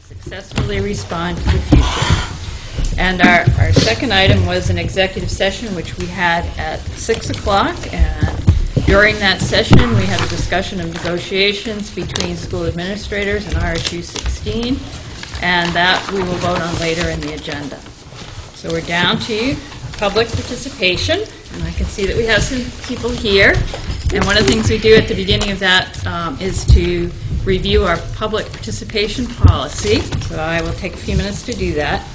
successfully respond to the future. And our second item was an executive session, which we had at 6 o'clock. And during that session, we had a discussion of negotiations between school administrators and RSU 16. And that we will vote on later in the agenda. So we're down to public participation. And I can see that we have some people here. And one of the things we do at the beginning of that is to review our public participation policy. So I will take a few minutes to do that.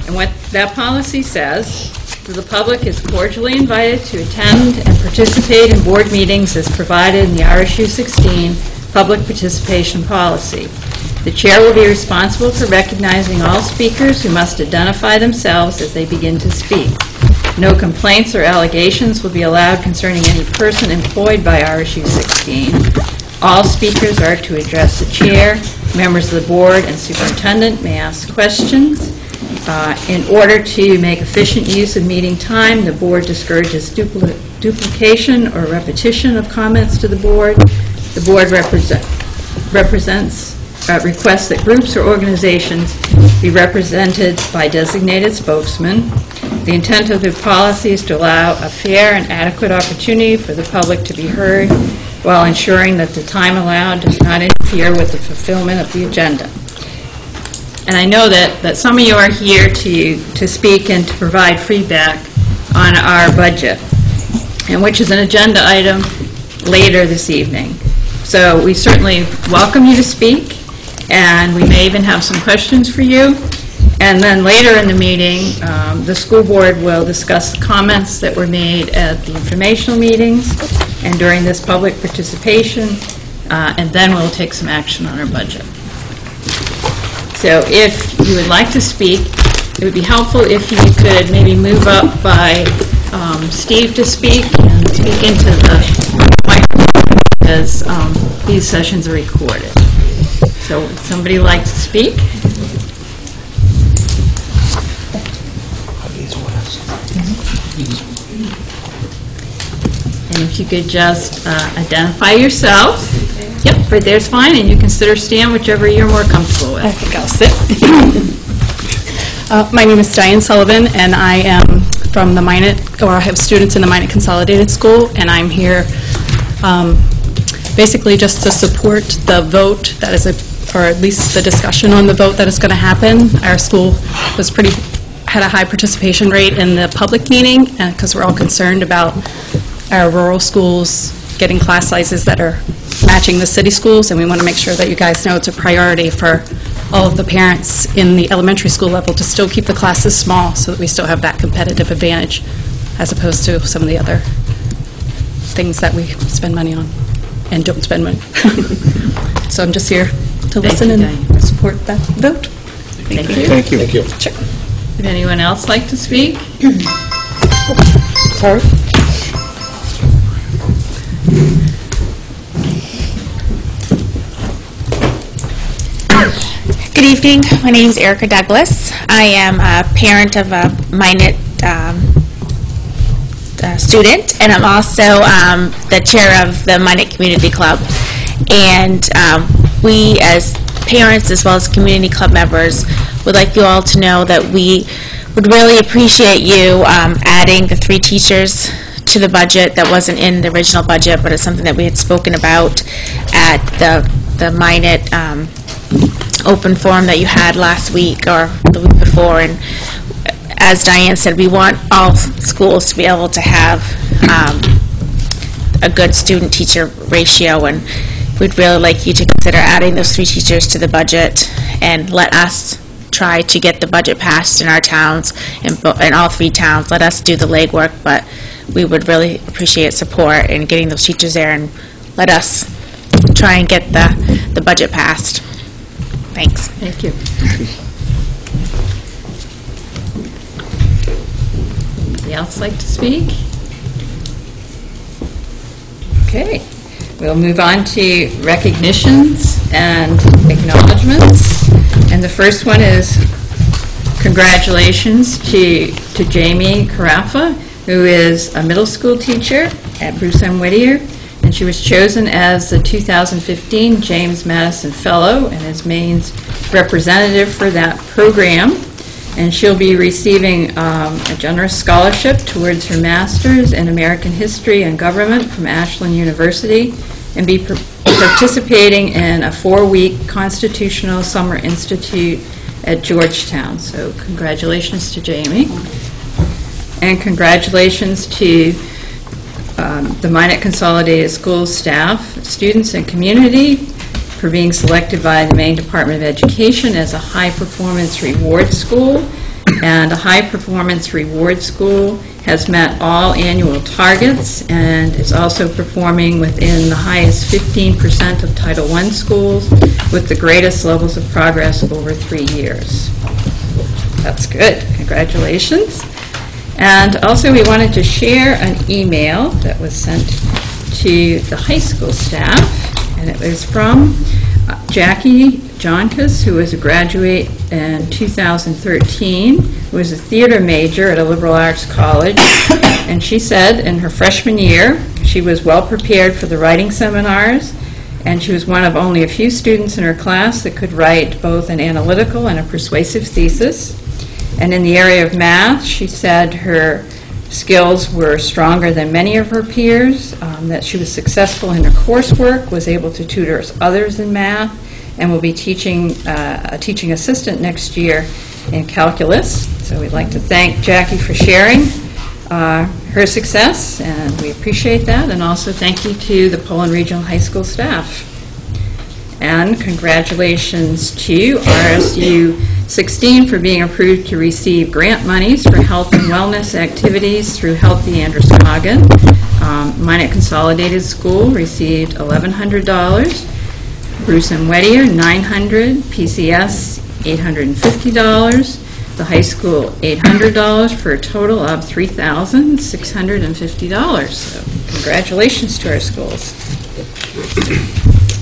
And what that policy says, the public is cordially invited to attend and participate in board meetings as provided in the RSU 16 public participation policy. The chair will be responsible for recognizing all speakers who must identify themselves as they begin to speak. No complaints or allegations will be allowed concerning any person employed by RSU 16. All speakers are to address the chair. Members of the board and superintendent may ask questions. In order to make efficient use of meeting time, the board discourages duplication or repetition of comments to the board. The board requests that groups or organizations be represented by designated spokesmen. The intent of the policy is to allow a fair and adequate opportunity for the public to be heard while ensuring that the time allowed does not interfere with the fulfillment of the agenda. And I know that some of you are here to speak and to provide feedback on our budget, and which is an agenda item later this evening. So we certainly welcome you to speak, and we may even have some questions for you. And then later in the meeting, the school board will discuss the comments that were made at the informational meetings and during this public participation, and then we'll take some action on our budget. So if you would like to speak, it would be helpful if you could maybe move up by Steve to speak and speak into the microphone, because these sessions are recorded. So would somebody like to speak? And if you could just identify yourself. Yep, right there's fine, and you can sit or stand, whichever you're more comfortable with. I think I'll sit. My name is Diane Sullivan, and I am from the Minot, or I have students in the Minot Consolidated School, and I'm here basically just to support the vote that is, or at least the discussion on the vote that is going to happen. Our school was had a high participation rate in the public meeting, because we're all concerned about our rural schools getting class sizes that are matching the city schools, and we want to make sure that you guys know it's a priority for all of the parents in the elementary school level to still keep the classes small so that we still have that competitive advantage as opposed to some of the other things that we spend money on and don't spend money. So I'm just here to listen and support that vote. Thank you. Thank you. Thank you. Sure. Would anyone else like to speak? Sorry. Good evening. My name is Erica Douglas. I am a parent of a Minot student, and I'm also the chair of the Minot Community Club. And we, as parents as well as community club members, would like you all to know that we would really appreciate you adding the 3 teachers to the budget. That wasn't in the original budget, but it's something that we had spoken about at the Minot open forum that you had last week or the week before. And as Diane said, we want all schools to be able to have a good student-teacher ratio, and we'd really like you to consider adding those 3 teachers to the budget and let us try to get the budget passed in our towns, in all 3 towns. Let us do the legwork, but we would really appreciate support in getting those teachers there, and let us try and get the budget passed. Thanks. Thank you. Anybody else like to speak? Okay. We'll move on to recognitions and acknowledgments. And the first one is congratulations to Jamie Carafa, who is a middle school teacher at Bruce M. Whittier, and she was chosen as the 2015 James Madison Fellow and is Maine's representative for that program. And she'll be receiving a generous scholarship towards her master's in American History and Government from Ashland University, and be participating in a 4-week Constitutional Summer Institute at Georgetown. So congratulations to Jamie. And congratulations to the Minot Consolidated Schools staff, students, and community for being selected by the Maine Department of Education as a high-performance reward school. And a high-performance reward school has met all annual targets and is also performing within the highest 15% of Title I schools with the greatest levels of progress over 3 years. That's good. Congratulations. And also we wanted to share an email that was sent to the high school staff, and it was from Jackie Johnkus, who was a graduate in 2013, who was a theater major at a liberal arts college, and she said in her freshman year she was well prepared for the writing seminars, and she was one of only a few students in her class that could write both an analytical and a persuasive thesis. And in the area of math, she said her skills were stronger than many of her peers, that she was successful in her coursework, was able to tutor others in math, and will be teaching a teaching assistant next year in calculus. So we'd like to thank Jackie for sharing her success, and we appreciate that. And also thank you to the Poland Regional High School staff. And congratulations to RSU 16 for being approved to receive grant monies for health and wellness activities through Healthy Androscoggin. Minot Consolidated School received $1,100. Bruce and Whittier, $900. PCS, $850. The high school, $800, for a total of $3,650. So congratulations to our schools.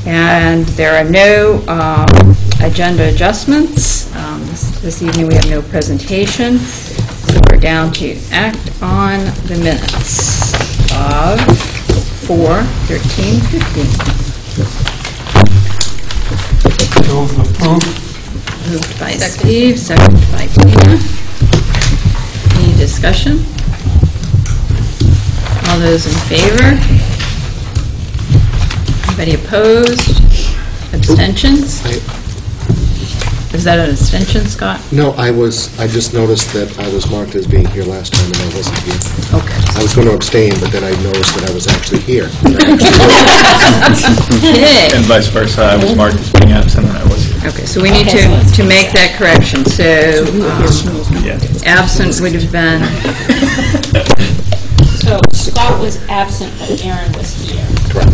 And there are no agenda adjustments. This evening we have no presentation. So we're down to act on the minutes of 4/13/15. Moved by Steve, seconded by Tina. Any discussion? All those in favor? Anybody opposed? Abstentions? Is that an abstention, Scott? No, I just noticed that I was marked as being here last time and I wasn't here. Okay. I was going to abstain, but then I noticed that I was actually here. Okay. And vice versa, I was marked as being absent and I was here. Okay, so we need to make that correction. So absent would have been, So Scott was absent, but Aaron was here. Correct.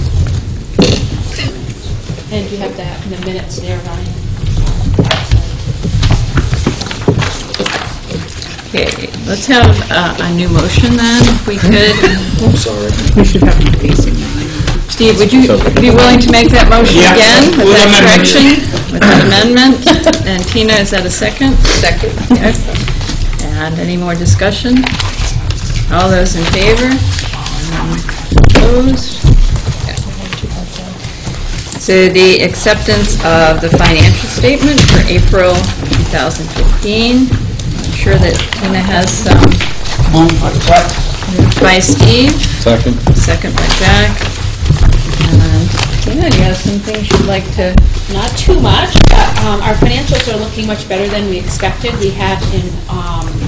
And you have that in the minutes there, Ryan. okay, let's have a new motion then, if we could. I'm sorry. Steve, would you be willing to make that motion again with that correction, with that amendment? And Tina, is that a second? Second. Yes. And any more discussion? All those in favor? Opposed? So the acceptance of the financial statement for April 2015. I'm sure that Tina has some. Moved by Steve. Second. Second by Jack. And Tina, do you have some things you'd like to? Not too much, but our financials are looking much better than we expected. We had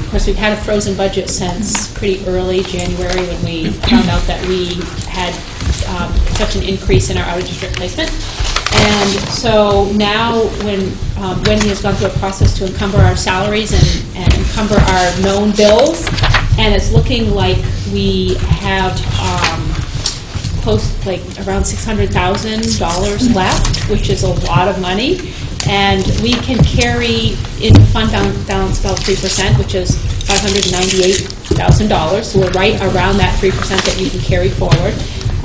of course, we've had a frozen budget since pretty early January when we found out that we had such an increase in our out-of-district placement. And so now when Wendy has gone through a process to encumber our salaries and encumber our known bills, and it's looking like we have close, like around $600,000 left, which is a lot of money. And we can carry in fund balance about 3%, which is $598,000. So we're right around that 3% that you can carry forward.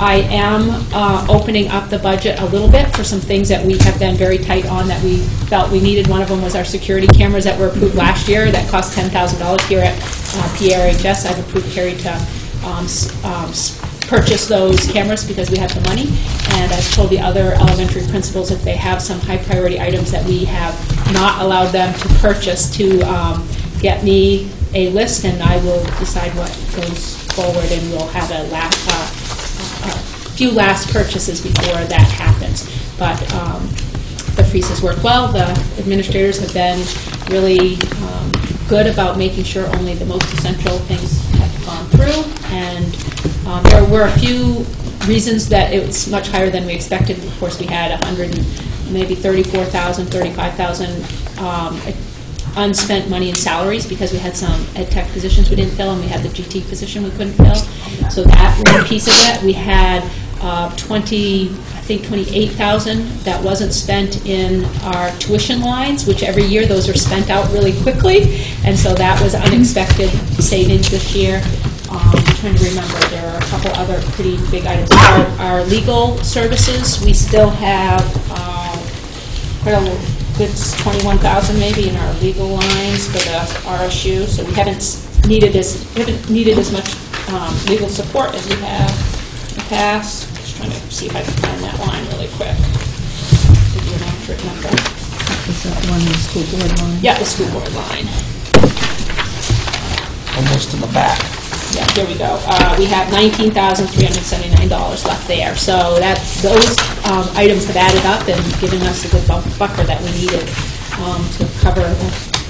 I am opening up the budget a little bit for some things that we have been very tight on that we felt we needed. One of them was our security cameras that were approved last year. That cost $10,000 here at PRHS. I've approved Carrie to purchase those cameras because we have the money. And I've told the other elementary principals if they have some high priority items that we have not allowed them to purchase to get me a list, and I will decide what goes forward, and we'll have a few last purchases before that happens. But the freezes work well. The administrators have been really good about making sure only the most essential things have gone through, and there were a few reasons that it was much higher than we expected. Of course, we had 100 and maybe 34,000, 35,000 unspent money in salaries because we had some ed tech positions we didn't fill, and we had the GT position we couldn't fill. So that was a piece of it. We had 28,000 that wasn't spent in our tuition lines, which every year those are spent out really quickly, and so that was unexpected savings this year. I'm trying to remember, there are a couple other pretty big items. Our legal services, we still have quite a good 21,000 maybe in our legal lines for the RSU, so we haven't needed as much legal support as we have in the past. Just trying to see if I can find that line really quick. Give you an accurate number. Is that the one in the school board line? Yeah, the school board line. Almost in the back. Yeah, here we go. We have $19,379 left there. So those items have added up and given us a good buffer that we needed to cover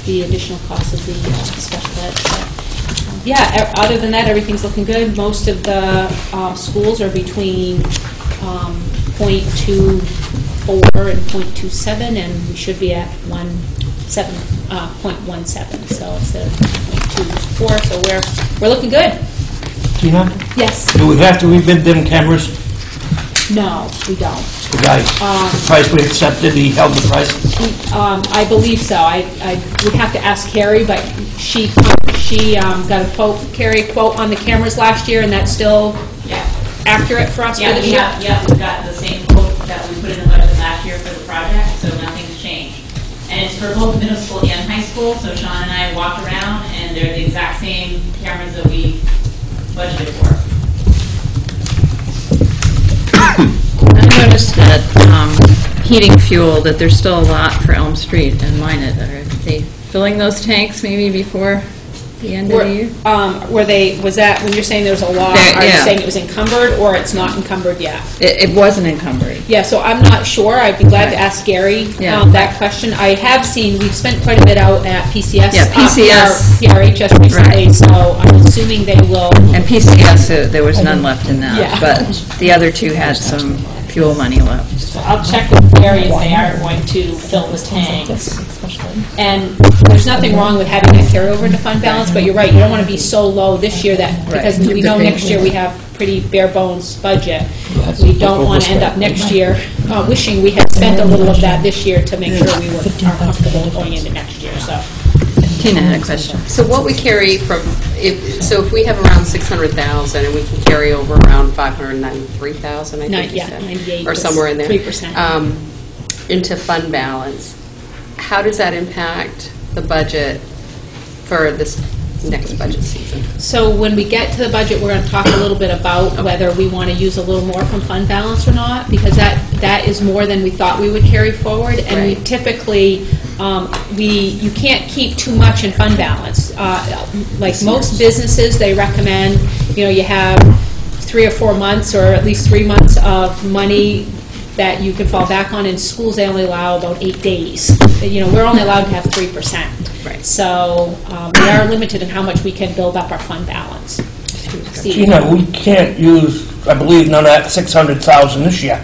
the additional cost of the special ed. So, yeah, other than that, everything's looking good. Most of the schools are between 0.24 and 0.27, and we should be at 0.17, so instead of 0.24, so we're looking good. Tina, Yes. do we have to rebid them cameras? No, we don't. The guy, the price we accepted, he held the price? I believe so. I would have to ask Carrie, but she got a quote, Carrie, quote on the cameras last year, and that's still accurate for us for this year? Yeah, we've got the same quote that we put in the budget last year for the project, so nothing's changed. And it's for both middle school and high school, so Sean and I walked around, and they're the exact same cameras that we budgeted for. I noticed that heating fuel, that there's still a lot for Elm Street and Minot. Are they filling those tanks maybe before the end of the year? Was that, when you're saying there's a lot, are you saying it was encumbered or it's not encumbered yet? It wasn't encumbered. Yeah, so I'm not sure. I'd be glad to ask Gary that question. I have seen, we've spent quite a bit out at PCS. Yeah, PCS. PRHS recently, Right. so I'm assuming they will. And PCS, there was none left in that. Yeah. But the other two had some fuel money left. So I'll check with Gary if they are going to fill the tanks. And there's nothing wrong with having that carry over into fund balance, but you're right, you don't want to be so low this year that, because we know next year we have pretty bare bones budget. We don't want to end up next year wishing we had spent a little of that this year to make sure we are comfortable going into next year, so. Tina had a question. So what we carry from, if we have around 600,000 and we can carry over around 593,000, I think you said, 98 or somewhere in there, 3%. Into fund balance, how does that impact the budget for this next budget season? So when we get to the budget, we're going to talk a little bit about whether we want to use a little more from fund balance or not, because that is more than we thought we would carry forward, and we typically, you can't keep too much in fund balance. Like most businesses, they recommend, you have 3 or 4 months, or at least 3 months of money that you can fall back on. In schools, they only allow about 8 days. We're only allowed to have 3%. Right. So we are limited in how much we can build up our fund balance. Tina, we can't use, I believe, none of that 600,000 this year.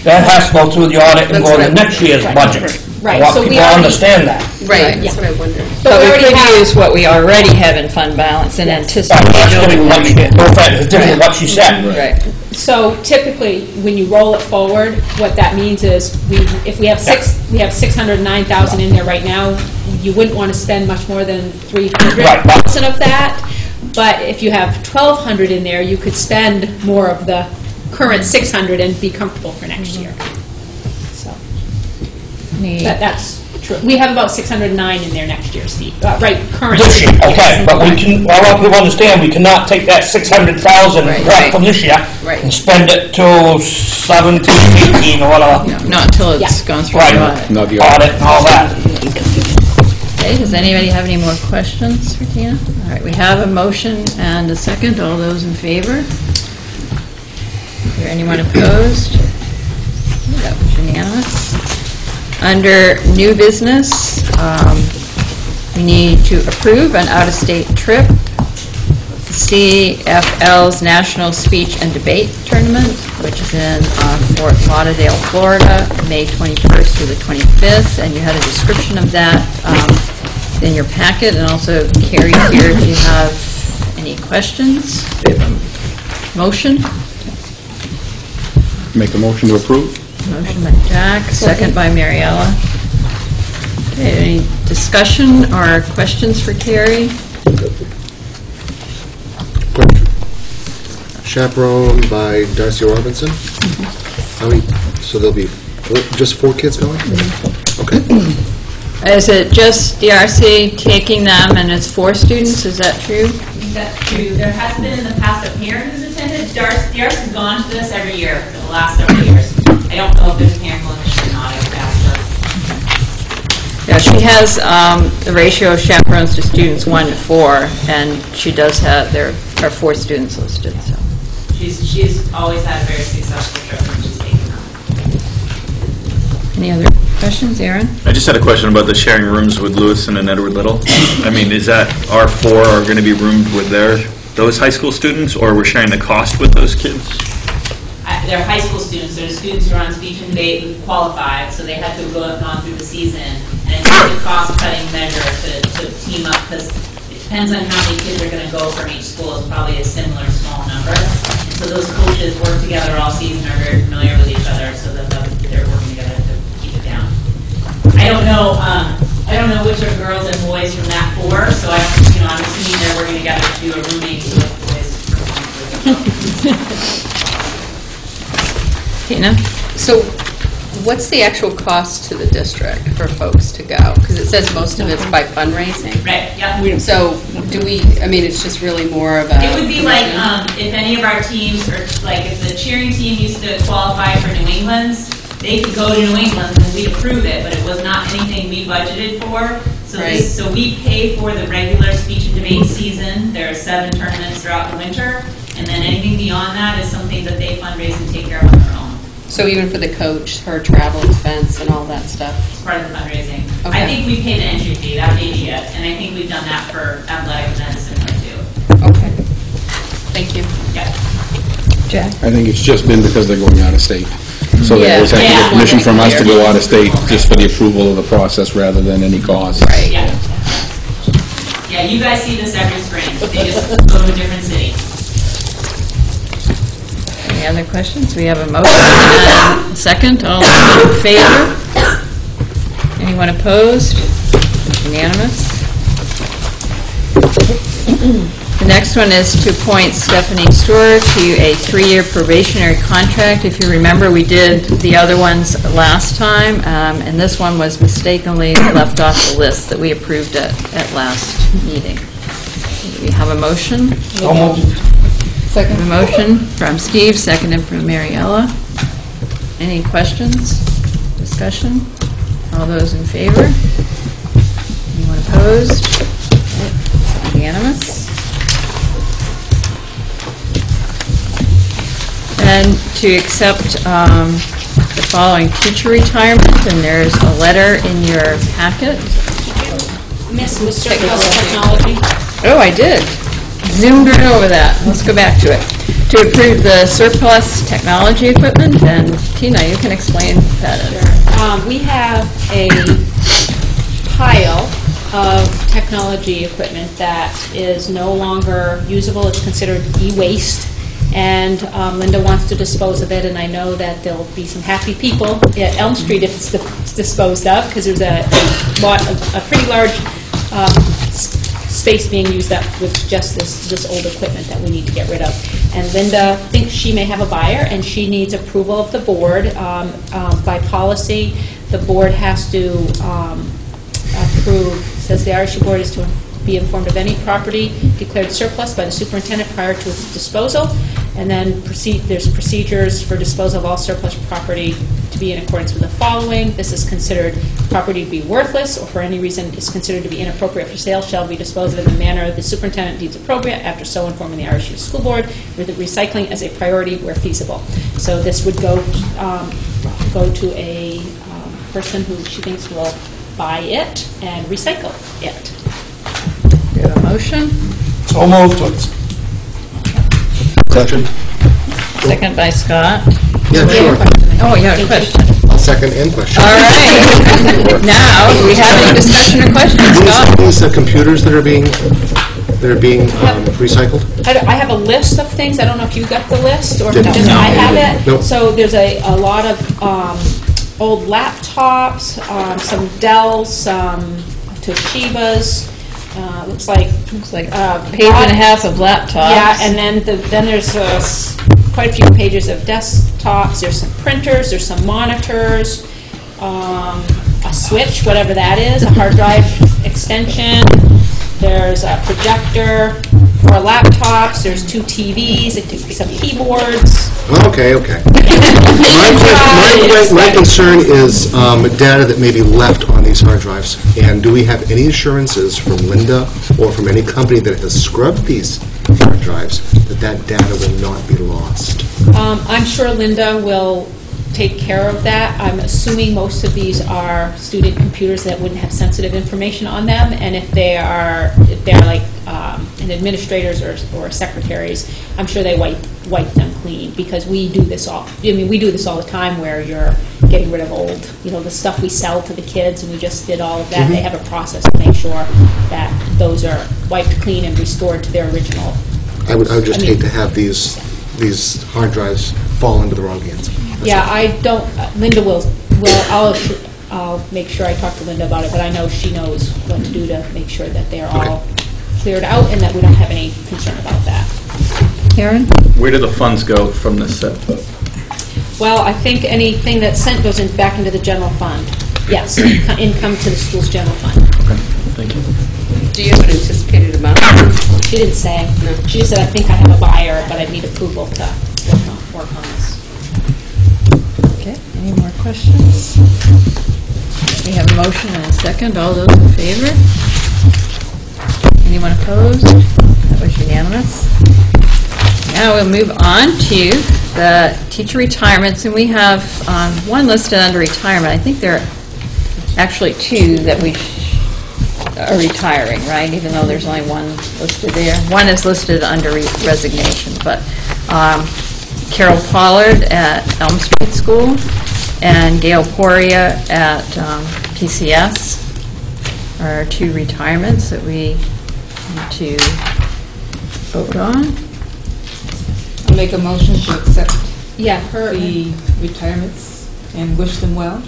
That has to go through the audit and go to next year's budget. Right. I want So we people to already- understand that. Right, that's what I wondered. But we already could have- use what we already have in fund balance and anticipate. That's different what she, building no offense, it's different what she said. Right. So typically, when you roll it forward, what that means is, if we have 609,000 in there right now, you wouldn't want to spend much more than 300,000 of that. But if you have 1,200 in there, you could spend more of the current 600 and be comfortable for next year. So that's true. true. We have about 609 in there next year, Steve. Right, currently. This year, okay, but we can, I want people to understand, we cannot take that 600,000 Right. left from this year Right. and spend it till 17, 18, or whatever. Not until it's Yeah. gone through Right. the audit. Not the Audit and all that. Okay, does anybody have any more questions for Tina? All right, we have a motion and a second. All those in favor? Is there anyone opposed? That was unanimous. Under new business, we need to approve an out-of-state trip, CFL's National Speech and Debate Tournament, which is in Fort Lauderdale, Florida, May 21st through the 25th, and you had a description of that in your packet, and also Carrie here, if you have any questions. Motion? Make a motion to approve? Motion by Jack, second by Mariella. Okay, any discussion or questions for Carrie? Question. Chaperoned by Darcy Robinson? How many, so there'll be just 4 kids going? Okay. Is it just DRC taking them, and it's 4 students, is that true? That's true. There has been in the past a parent who's attended. DRC has gone to this every year for the last several years. I don't know if there's a parent willingness or not. I would ask her. Yeah, she has the ratio of chaperones to students 1 to 4, and she does have, there are 4 students listed, so. She's always had a very successful trip when she's taken them. Any other questions, Aaron? I just had a question about the sharing rooms with Lewiston and Edward Little. I mean, is that our 4 are going to be roomed with those high school students, or we're sharing the cost with those kids? They're high school students. They're students who are on speech and debate who qualified, so they had to go on through the season. And it's a cost-cutting measure to team up, because it depends on how many kids are going to go from each school. It's probably a similar small number. And so those coaches work together all season, are very familiar with each other, so that they're working together to keep it down. I don't know which are girls and boys from that 4, so I'm assuming they're working together to do a rooming with boys from Tina? So what's the actual cost to the district for folks to go? Because it says most of it's by fundraising. Right, yeah. So do we, I mean, it's just really more of a... It would be like if any of our teams, or like if the cheering team used to qualify for New England's, they could go to New England and we'd approve it, but it was not anything we budgeted for. So Right. so we pay for the regular speech and debate season. There are 7 tournaments throughout the winter, and then anything beyond that is something that they fundraise and take care of on their own. So even for the coach, her travel expense and all that stuff? It's part of the fundraising. Okay. I think we pay the entry fee, that may be it, and I think we've done that for athletic events similar to. Okay. Thank you. Yeah. Jack? I think it's just been because they're going out of state. So they always have to Yeah. get permission from us to go out of state just for the approval of the process rather than any cost. Right. Yeah. Yeah, you guys see this every spring. They just go to a different city. Any other questions? We have a motion and a second. All in favor? Anyone opposed? Unanimous? The next one is to appoint Stephanie Stewart to a 3-year probationary contract. If you remember, we did the other ones last time, and this one was mistakenly left off the list that we approved at last meeting. We have a motion. Second. A motion from Steve, seconded from Mariella. Any questions? Discussion? All those in favor? Anyone opposed? Unanimous? And to accept the following teacher retirement, and there's a letter in your packet. Miss Surplus Technology. Oh, I did. Zoomed right over that. Let's go back to it. To approve the surplus technology equipment, and Tina, you can explain what that is. We have a pile of technology equipment that is no longer usable. It's considered e-waste, and Linda wants to dispose of it, and I know that there'll be some happy people at Elm Street if it's disposed of, because there's a pretty large space being used up with just this old equipment that we need to get rid of. And Linda thinks she may have a buyer, and she needs approval of the board. By policy, the board has to approve, says the RSU Board is to be informed of any property declared surplus by the superintendent prior to its disposal, and then there's procedures for disposal of all surplus property to be in accordance with the following. This is considered property to be worthless, or for any reason is considered to be inappropriate for sale, shall be disposed of in the manner the superintendent deems appropriate, after so informing the RSU School Board, with the recycling as a priority where feasible. So this would go to a person who she thinks will buy it and recycle it. Do you have a motion? So moved. Second? Second by Scott. Yeah, sure. Oh, you have a question? I'll second and question. All right. Now, do we have any discussion or questions, Scott? These computers that are being recycled? I have a list of things. I don't know if you got the list, or if Didn't. just I have it. Nope. So there's a lot of old laptops, some Dells, some Toshibas. Looks like a page and a half of laptops. Yeah, and then there's quite a few pages of desktops. There's some printers. There's some monitors. A switch, whatever that is, a hard drive extension. There's a projector for laptops. There's 2 TVs, some keyboards. Okay. My concern is data that may be left on these hard drives. And do we have any assurances from Linda or from any company that has scrubbed these hard drives that data will not be lost? I'm sure Linda will take care of that. I'm assuming most of these are student computers that wouldn't have sensitive information on them, and if they're like administrators or secretaries, I'm sure they wipe them clean, because we do this all. We do this all the time, where you're getting rid of old, the stuff we sell to the kids, and we just did all of that. They have a process to make sure that those are wiped clean and restored to their original. I would just hate to have these hard drives fall into the wrong hands. Yeah, I don't, Linda will, I'll make sure I talk to Linda about it, but I know she knows what to do to make sure that they're all cleared out and that we don't have any concern about that. Karen? Where do the funds go from this set? Well, I think anything that's sent goes back into the general fund. Yes, income to the school's general fund. Okay, thank you. Do you have an anticipated amount? She didn't say. No. She just said, I think I have a buyer, but I need approval to work on this. Okay, any more questions? We have a motion and a second. All those in favor? Anyone opposed? That was unanimous. Now we'll move on to the teacher retirements, and we have one listed under retirement. I think there are actually 2 that we are retiring, right? Even though there's only one listed there. One is listed under resignation, but Carol Pollard at Elm Street School and Gail Poria at PCS are 2 retirements that we need to vote on. I'll make a motion to accept her the retirements and wish them well.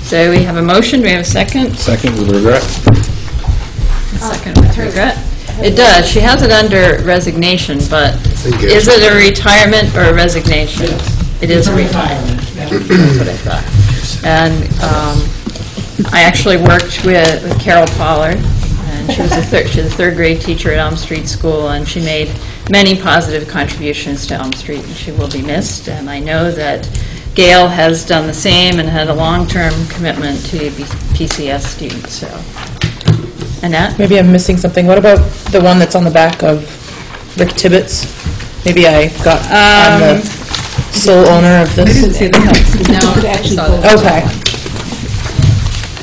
So we have a motion. Do we have a second? Second with regret. A second with regret. It does. She has it under resignation, but Engagement. is it a retirement or a resignation? It is a retirement. That's what I thought. And I actually worked with Carol Pollard, and she was she's a 3rd grade teacher at Elm Street School, and she made many positive contributions to Elm Street, and she will be missed. And I know that Gail has done the same and had a long-term commitment to PCS students. So, Annette? Maybe I'm missing something. What about the one that's on the back of Rick Tibbetts? Maybe I got, I'm the sole owner of this. No, I saw that. Okay.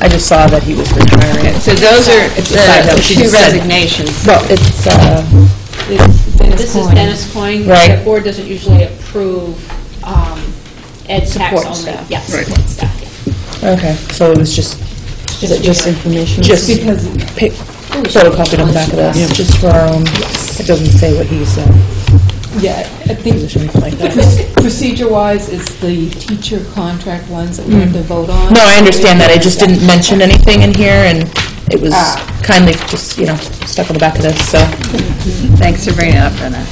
I just saw that he was retiring. So those are Side note, the she 2 just said- resignations. Well, it's, This is Dennis Coyne. Right. The board doesn't usually approve ed tax Support only. staff. Yes, Right. support staff, yeah. okay, so it was just information. Just because photocopied on the back of this, just for our own, it doesn't say what he's, I think position like that. procedure-wise, it's the teacher contract ones that we have to vote on. No, I understand that, I just didn't mention anything in here, and it was kindly just, stuck on the back of this, so. Thanks for bringing it up, Annette.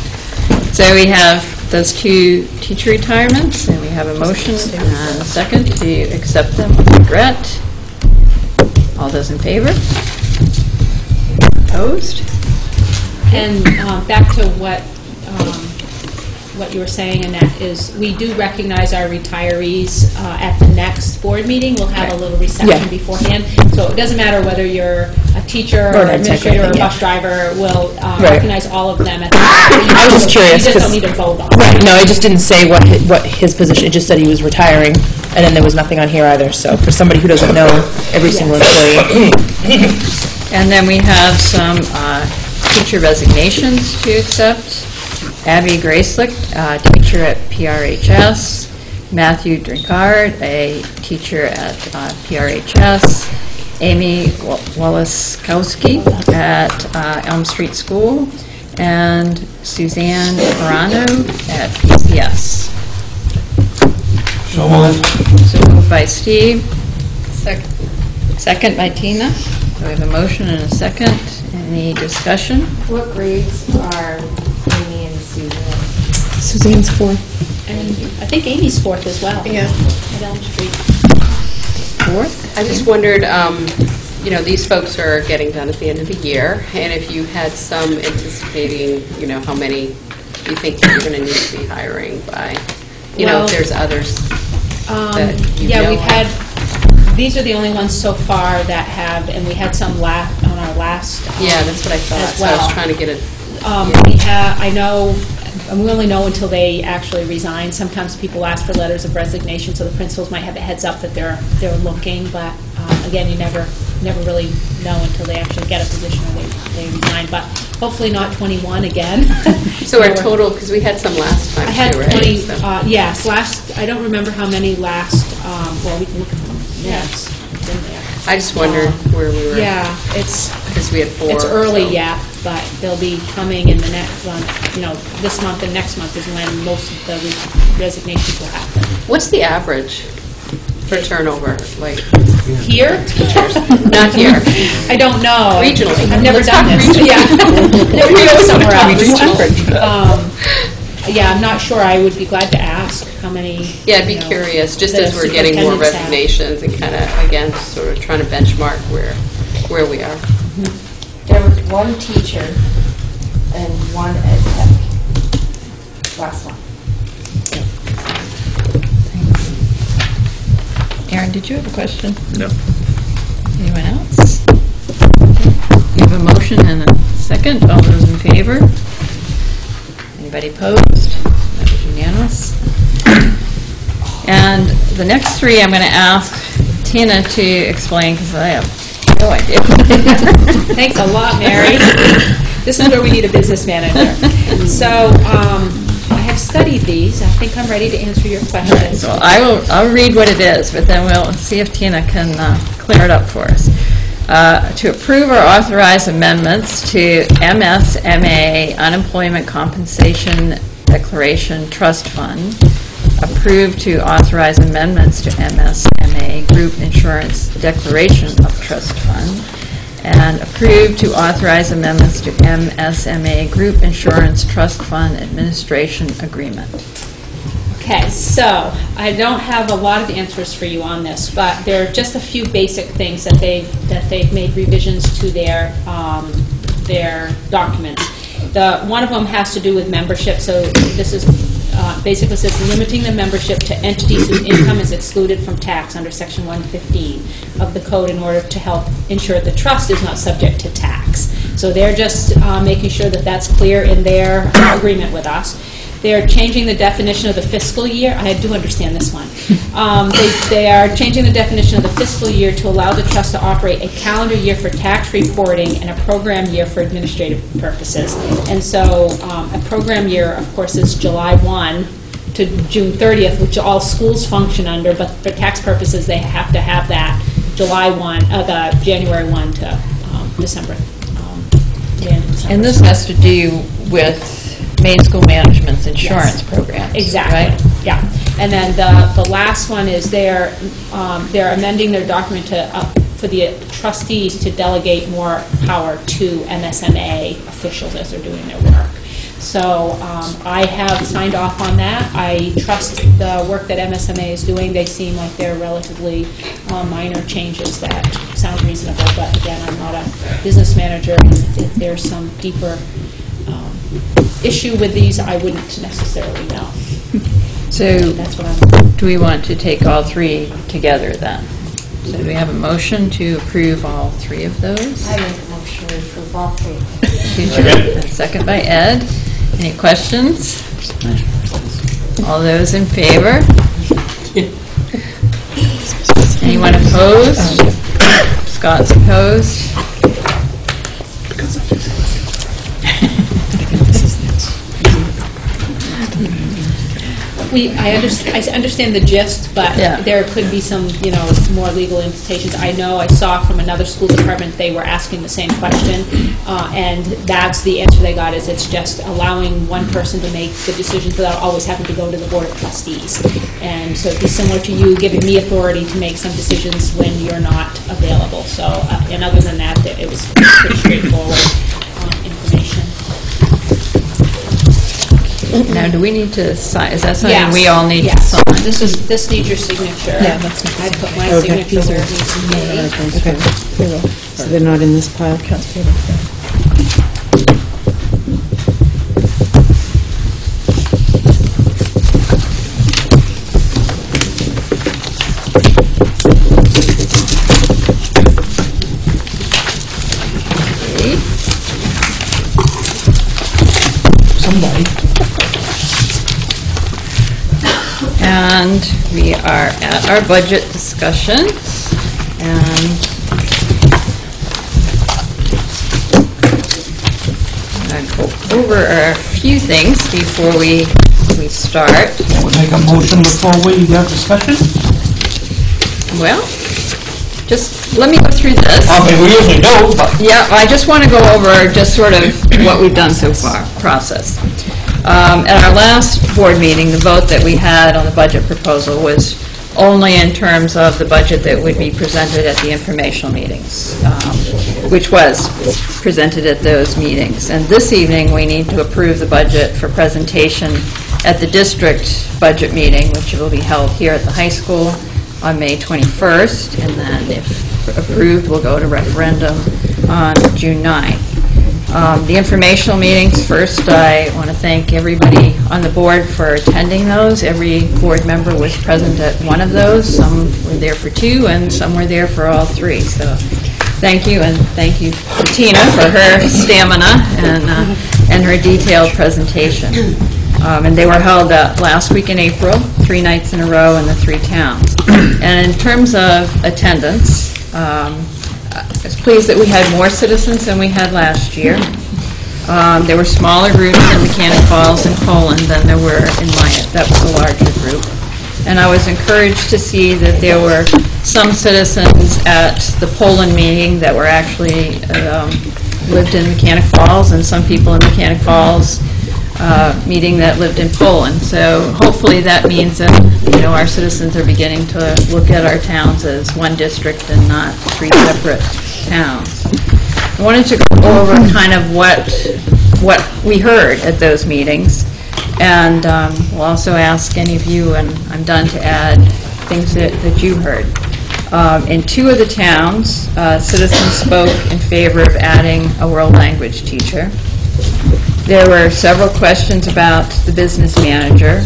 So we have those 2 teacher retirements, and we have a motion and a second to accept them with regret. All those in favor? Opposed? And back to what you were saying, and that is, we do recognize our retirees at the next board meeting. We'll have a little reception beforehand. So it doesn't matter whether you're a teacher or an administrator or a bus driver, we'll recognize all of them at the I was just curious, You just don't 'cause- need to vote on Right, it. no, it just didn't say what his position, it just said he was retiring, and then there was nothing on here either, so for somebody who doesn't know every single employee. And then we have some teacher resignations to accept. Abby Gracelick, teacher at PRHS. Matthew Drinkard, a teacher at PRHS. Amy Walaskowski at Elm Street School. And Suzanne Morano at PCS. So moved. So moved by Steve. Second by Tina. So we have a motion and a second. Any discussion? What grades are Amy and Susan? Suzanne's 4. And I think Amy's fourth as well. Yeah. At Elm Street. Fourth? I just wondered, these folks are getting done at the end of the year, and if you had some anticipating, how many you think you're going to need to be hiring by, Well, if there's others that you know we've of. had, these are the only ones so far that have, and we had some on our last. Yeah, that's what I thought. As So I well. was trying to get it. We have, I know, and we only know until they actually resign. Sometimes people ask for letters of resignation, so the principals might have a heads up that they're looking, but again, you never really know until they actually get a position or they resign. But hopefully not 21 again. So our total, because we had some last time I had too, right? 20, So- yes, I don't remember how many last, well, we can look at them. Yes, it's in there. I just wondered where we were. Yeah, it's, Because we had 4. it's early so- yet, but they'll be coming in the next one, this month and next month is when most of the resignations will happen. What's the average for turnover, like Here? teachers? Not here. I don't know. Regionally. I've never Let's done talk this. regionally. Yeah. Never go somewhere Regional else. Yeah, I'm not sure. I would be glad to ask how many. Yeah, I'd be curious, just the as we're getting more superintendents have. resignations and kind of, again, sort of trying to benchmark where we are. There was one teacher and one ed tech. Last one. Aaron, did you have a question? No. Anyone else? You have a motion and a second. All those in favor? Anybody opposed? That was unanimous. And the next three, I'm going to ask Tina to explain, because I have no idea. Thanks a lot, Mary. This is where we need a business manager. So I have studied these. I think I'm ready to answer your questions. So I'll read what it is, but then we'll see if Tina can clear it up for us. To approve or authorize amendments to MSMA Unemployment Compensation Declaration Trust Fund. Approve to authorize amendments to MSMA Group Insurance Declaration of Trust Fund. And approve to authorize amendments to MSMA Group Insurance Trust Fund Administration Agreement. Okay, so I don't have a lot of answers for you on this, but there are just a few basic things that they've made revisions to their documents. One of them has to do with membership, so this is basically says limiting the membership to entities whose income is excluded from tax under Section 115 of the code in order to help ensure the trust is not subject to tax. So they're just making sure that that's clear in their agreement with us. They're changing the definition of the fiscal year. I do understand this one. They are changing the definition of the fiscal year to allow the trust to operate a calendar year for tax reporting and a program year for administrative purposes. And so a program year, of course, is July 1 to June 30th, which all schools function under, but for tax purposes, they have to have that the January 1 to December. And this has to do with Maine School Management's insurance program. Exactly. Right? Yeah. And then the last one is they're amending their document for the trustees to delegate more power to MSMA officials as they're doing their work. So I have signed off on that. I trust the work that MSMA is doing. They seem like they're relatively minor changes that sound reasonable, but again, I'm not a business manager. If there's some deeper issue with these, I wouldn't necessarily know. So That's what I'm... do we want to take all three together then? So do we have a motion to approve all three of those? I make a motion to approve all three. And second by Ed. Any questions? All those in favor? Anyone opposed? Scott's opposed. I understand the gist, but Yeah. there could be some, more legal implications. I know I saw from another school department, they were asking the same question, and that's the answer they got, is it's just allowing one person to make the decisions without always having to go to the Board of Trustees. And so it'd be similar to you giving me authority to make some decisions when you're not available. So, and other than that, it was pretty straightforward information. Now, do we need to sign, is that something Yes, we all need to yes. sign? This needs your signature. Yeah, that's I put my Okay. signature where it needs to be. Okay. So they're not in this pile? Okay. Somebody. And we are at our budget discussion, and I'll go over a few things before we start. Make a motion before we have discussion? Well, just let me go through this. Okay, we usually do, but... Yeah, I just want to go over just sort of what we've done so far, process. At our last board meeting, the vote that we had on the budget proposal was only in terms of the budget that would be presented at the informational meetings, which was presented at those meetings. And this evening, we need to approve the budget for presentation at the district budget meeting, which will be held here at the high school on May 21st, and then if approved, we'll go to referendum on June 9th. The informational meetings, first, I want to thank everybody on the board for attending those. Every board member was present at one of those. Some were there for two, and some were there for all three. So thank you, and thank you to Tina for her stamina and her detailed presentation. And they were held last week in April, 3 nights in a row in the 3 towns. And in terms of attendance, I was pleased that we had more citizens than we had last year. There were smaller groups in Mechanic Falls and Poland than there were in Minot. That was a larger group. And I was encouraged to see that there were some citizens at the Poland meeting that were actually lived in Mechanic Falls, and some people in Mechanic Falls meeting that lived in Poland. So hopefully that means that, our citizens are beginning to look at our towns as one district and not 3 separate towns. I wanted to go over kind of what we heard at those meetings, and we'll also ask any of you, and I'm done, to add things that you heard. In 2 of the towns, citizens spoke in favor of adding a world language teacher. There were several questions about the business manager.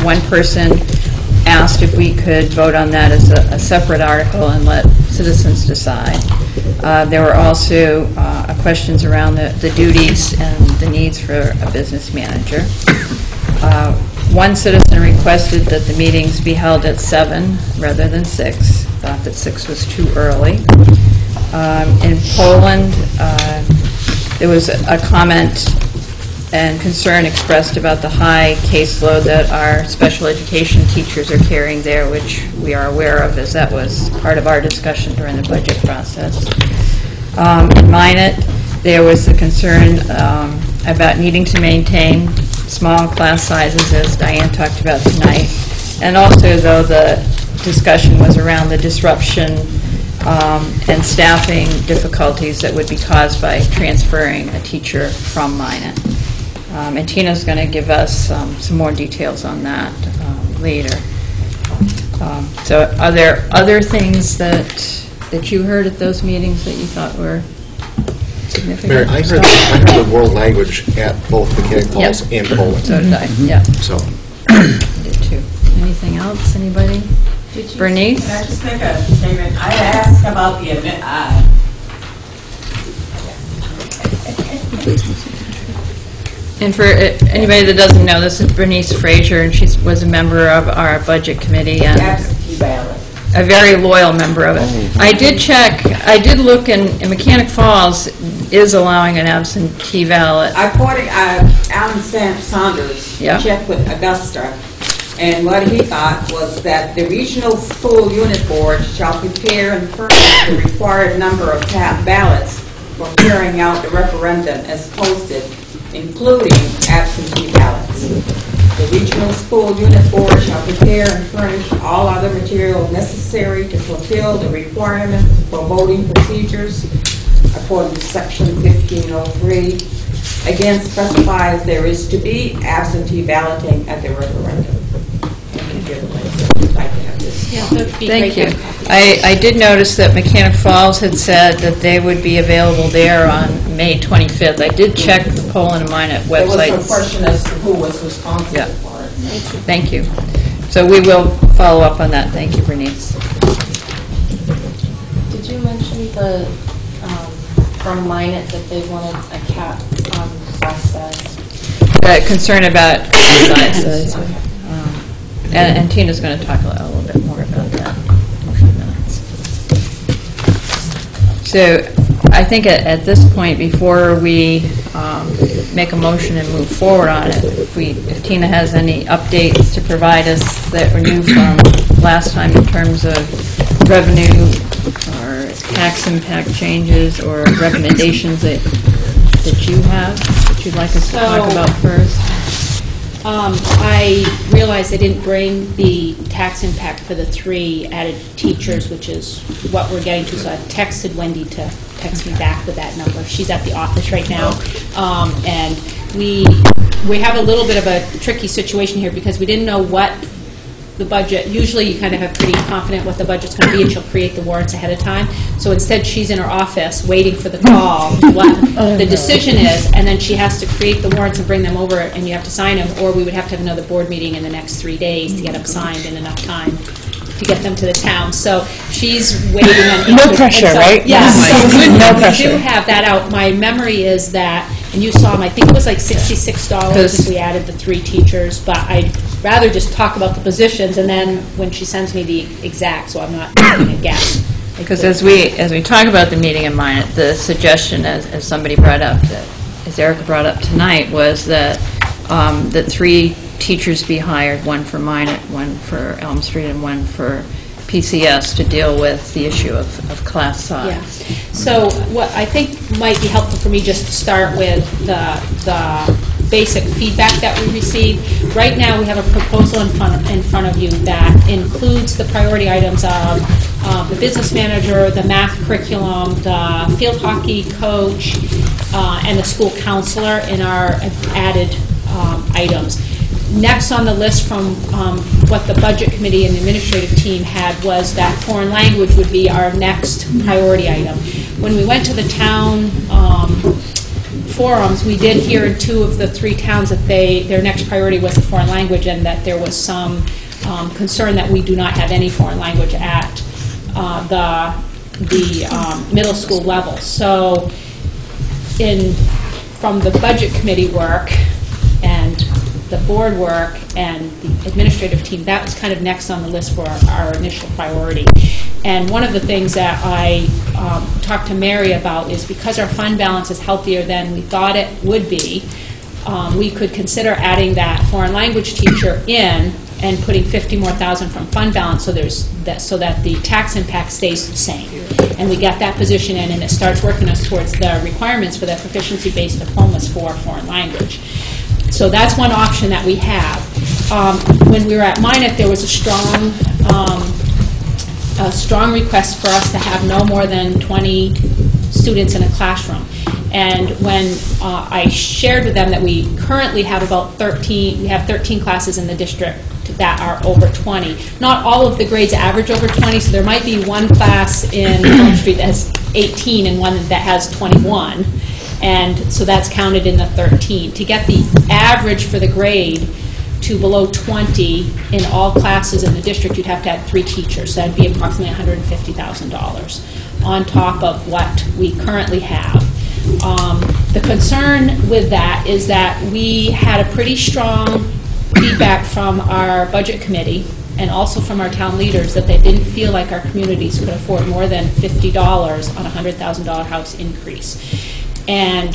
One person asked if we could vote on that as a separate article and let citizens decide. There were also questions around the duties and the needs for a business manager. One citizen requested that the meetings be held at 7 rather than 6, thought that 6 was too early. In Poland, there was a comment and concern expressed about the high caseload that our special education teachers are carrying there, which we are aware of, as that was part of our discussion during the budget process. In Minot, there was the concern about needing to maintain small class sizes, as Diane talked about tonight, and also, though, the discussion was around the disruption and staffing difficulties that would be caused by transferring a teacher from Minot. And Tina's going to give us some more details on that later. So are there other things that you heard at those meetings that you thought were significant? Mary, I heard the world language at both Mechanic Falls and Poland. So did I, yeah. So, I did too. Anything else, anybody? Bernice? Can I just make a statement? I asked about the And for anybody that doesn't know, this is Bernice Frazier, and she was a member of our budget committee and absentee ballot. a very loyal member of it. I did check, I did look, and Mechanic Falls is allowing an absentee ballot. I quoted Alan Saunders, Yeah. checked with Augusta, and what he thought was that the regional school unit board shall prepare and furnish the required number of ballots for carrying out the referendum as posted, including absentee ballots. The regional school unit board shall prepare and furnish all other material necessary to fulfill the requirements for voting procedures according to section 1503. Again, specifies there is to be absentee balloting at the referendum. I'd like to have this. Yeah, that'd be Thank great. you. I did notice that Mechanic Falls had said that they would be available there on May 25th. I did check the Poland and Minot There was websites. some question as to who was responsible Yeah. for it. Thank you. So we will follow up on that. Thank you, Bernice. Did you mention from Minot that they wanted a cap on class size? Concern about class size. And Tina's going to talk a little bit more about that in a few minutes. So I think at this point, before we make a motion and move forward on it, if Tina has any updates to provide us that were new from last time in terms of revenue or tax impact changes or recommendations that you have, that you'd like us to talk about first? I realized I didn't bring the tax impact for the 3 added teachers, which is what we're getting to, so I texted Wendy to text me back with that number. She's at the office right now. And we have a little bit of a tricky situation here because we didn't know what the budget, usually you kind of have pretty confident what the budget's going to be and she'll create the warrants ahead of time. So instead she's in her office waiting for the call, what the decision is, and then she has to create the warrants and bring them over and you have to sign them, or we would have to have another board meeting in the next 3 days to get them signed in enough time to get them to the town. So she's waiting on... No pressure, right? Yeah, so No we pressure. do have that out. My memory is that, and you saw them, I think it was like $66 if we added the 3 teachers, but I'd rather just talk about the positions, and then when she sends me the exact, so I'm not making a guess. Because as we talk about the meeting in Minot, the suggestion, as somebody brought up, that, as Erica brought up tonight, was that that 3 teachers be hired, 1 for Minot, 1 for Elm Street, and 1 for PCS to deal with the issue of class size. Yeah. So what I think might be helpful for me just to start with the basic feedback that we received. Right now, we have a proposal in front of you that includes the priority items of the business manager, the math curriculum, the field hockey coach, and the school counselor in our added items. Next on the list from what the budget committee and the administrative team had was that foreign language would be our next priority item. When we went to the town forums, we did hear in 2 of the 3 towns that their next priority was the foreign language, and that there was some concern that we do not have any foreign language at the middle school level. So from the budget committee work and the board work and the administrative team, that was kind of next on the list for our initial priority. And one of the things that I talked to Mary about is because our fund balance is healthier than we thought it would be, we could consider adding that foreign language teacher in and putting $50,000 more from fund balance so that the tax impact stays the same. And we get that position in, and it starts working us towards the requirements for the proficiency-based diplomas for foreign language. So that's one option that we have. When we were at Minot, there was a strong request for us to have no more than 20 students in a classroom. And when I shared with them that we currently have about 13 classes in the district that are over 20. Not all of the grades average over 20, so there might be one class in Elm Street that has 18 and one that has 21. And so that's counted in the 13. To get the average for the grade to below 20 in all classes in the district, you'd have to have 3 teachers. So that'd be approximately $150,000 on top of what we currently have. The concern with that is that we had a pretty strong feedback from our budget committee and also from our town leaders that they didn't feel like our communities could afford more than $50 on a $100,000 house increase. And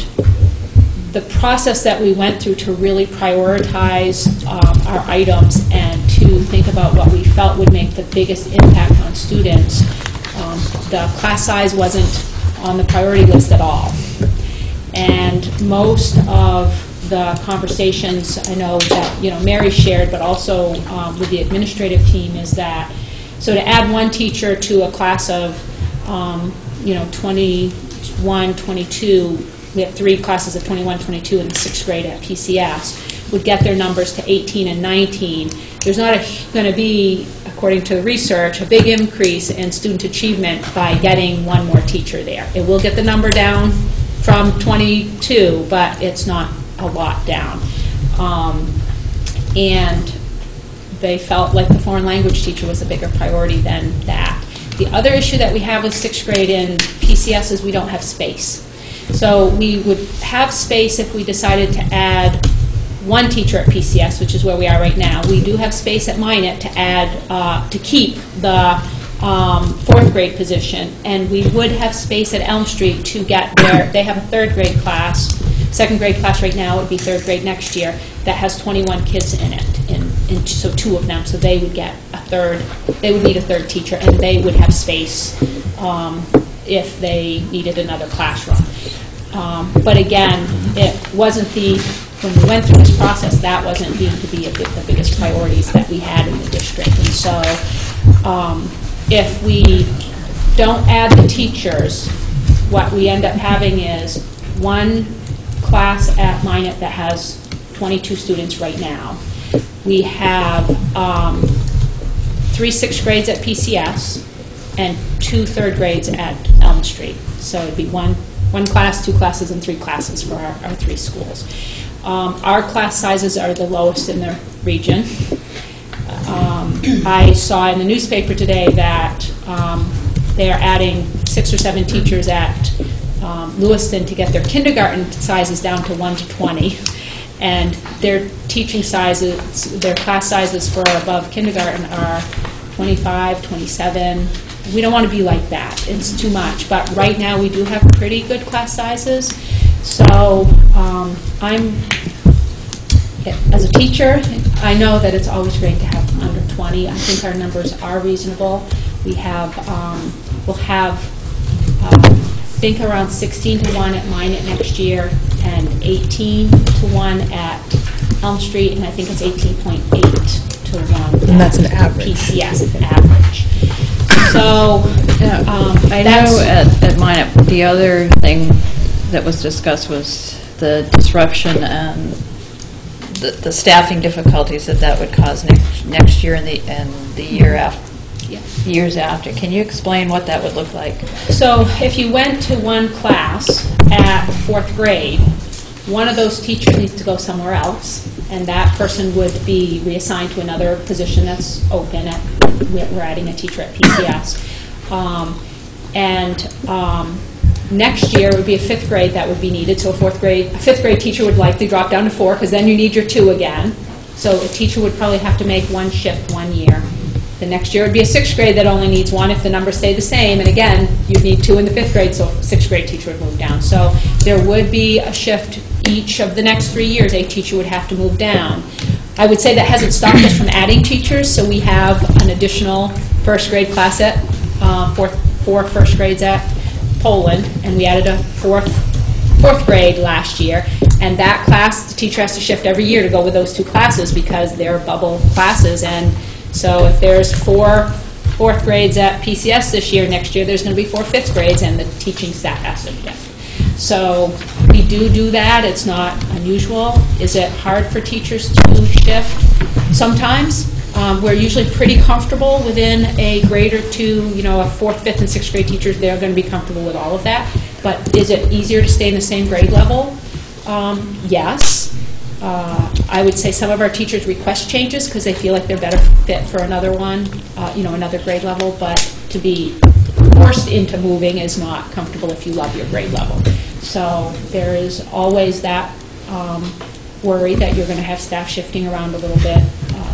the process that we went through to really prioritize our items and to think about what we felt would make the biggest impact on students, the class size wasn't on the priority list at all. And most of the conversations I know that Mary shared, but also with the administrative team, is that so to add 1 teacher to a class of 21, 22, we have 3 classes of 21, 22 in the 6th grade at PCS, would get their numbers to 18 and 19. There's not going to be, according to the research, a big increase in student achievement by getting 1 more teacher there. It will get the number down from 22, but it's not a lot down. And they felt like the foreign language teacher was a bigger priority than that. The other issue that we have with 6th grade in PCS is we don't have space. So we would have space if we decided to add 1 teacher at PCS, which is where we are right now. We do have space at Minot to add, to keep the 4th grade position, and we would have space at Elm Street to get their, they have a 3rd grade class, 2nd grade class right now, would be 3rd grade next year, that has 21 kids in it, so 2 of them, so they would get a 3rd, they would need a 3rd teacher, and they would have space if they needed another classroom. But again, it wasn't when we went through this process, that wasn't deemed to be the biggest priorities that we had in the district. And so if we don't add the teachers, what we end up having is 1 class at Minot that has 22 students right now. We have 3 6th grades at PCS and 2 3rd grades at Elm Street. So it'd be one class, 2 classes, and 3 classes for our 3 schools. Our class sizes are the lowest in the region. I saw in the newspaper today that they are adding 6 or 7 teachers at Lewiston to get their kindergarten sizes down to 1 to 20. And their teaching sizes, their class sizes for above kindergarten are 25, 27. We don't want to be like that. It's too much. But right now we do have pretty good class sizes. So as a teacher, I know that it's always great to have under 20. I think our numbers are reasonable. We have, we'll have, I think around 16 to 1 at Minot next year, and 18 to 1 at Elm Street, and I think it's 18.8 to 1. And that's an average. PCS, an average. So I know at Minot, the other thing that was discussed was the disruption and the staffing difficulties that would cause next year and the year after. Yeah. Years after. Can you explain what that would look like? So if you went to 1 class at 4th grade, one of those teachers needs to go somewhere else, and that person would be reassigned to another position that's open. We're adding a teacher at PCS. Next year would be a 5th grade that would be needed, so a 5th grade teacher would likely drop down to 4, because then you need your 2 again. So a teacher would probably have to make 1 shift 1 year. The next year would be a 6th grade that only needs 1 if the numbers stay the same, and again, you'd need 2 in the 5th grade, so a 6th grade teacher would move down. So there would be a shift each of the next 3 years. A teacher would have to move down. I would say that hasn't stopped us from adding teachers, so we have an additional 1st grade class at 4 1st grades at Poland, and we added a 4th grade last year, and that class, the teacher has to shift every year to go with those 2 classes because they're bubble classes. And so if there's 4 4th grades at PCS this year, next year there's going to be 4 5th grades, and the teaching staff has to shift. So we do that. It's not unusual. Is it hard for teachers to shift? Sometimes. We're usually pretty comfortable within a grade or two, you know, a 4th, 5th, and 6th grade teachers, they're going to be comfortable with all of that. But is it easier to stay in the same grade level? Yes. I would say some of our teachers request changes because they feel like they're better fit for another one, you know, another grade level. But to be forced into moving is not comfortable if you love your grade level. So there is always that worry that you're going to have staff shifting around a little bit.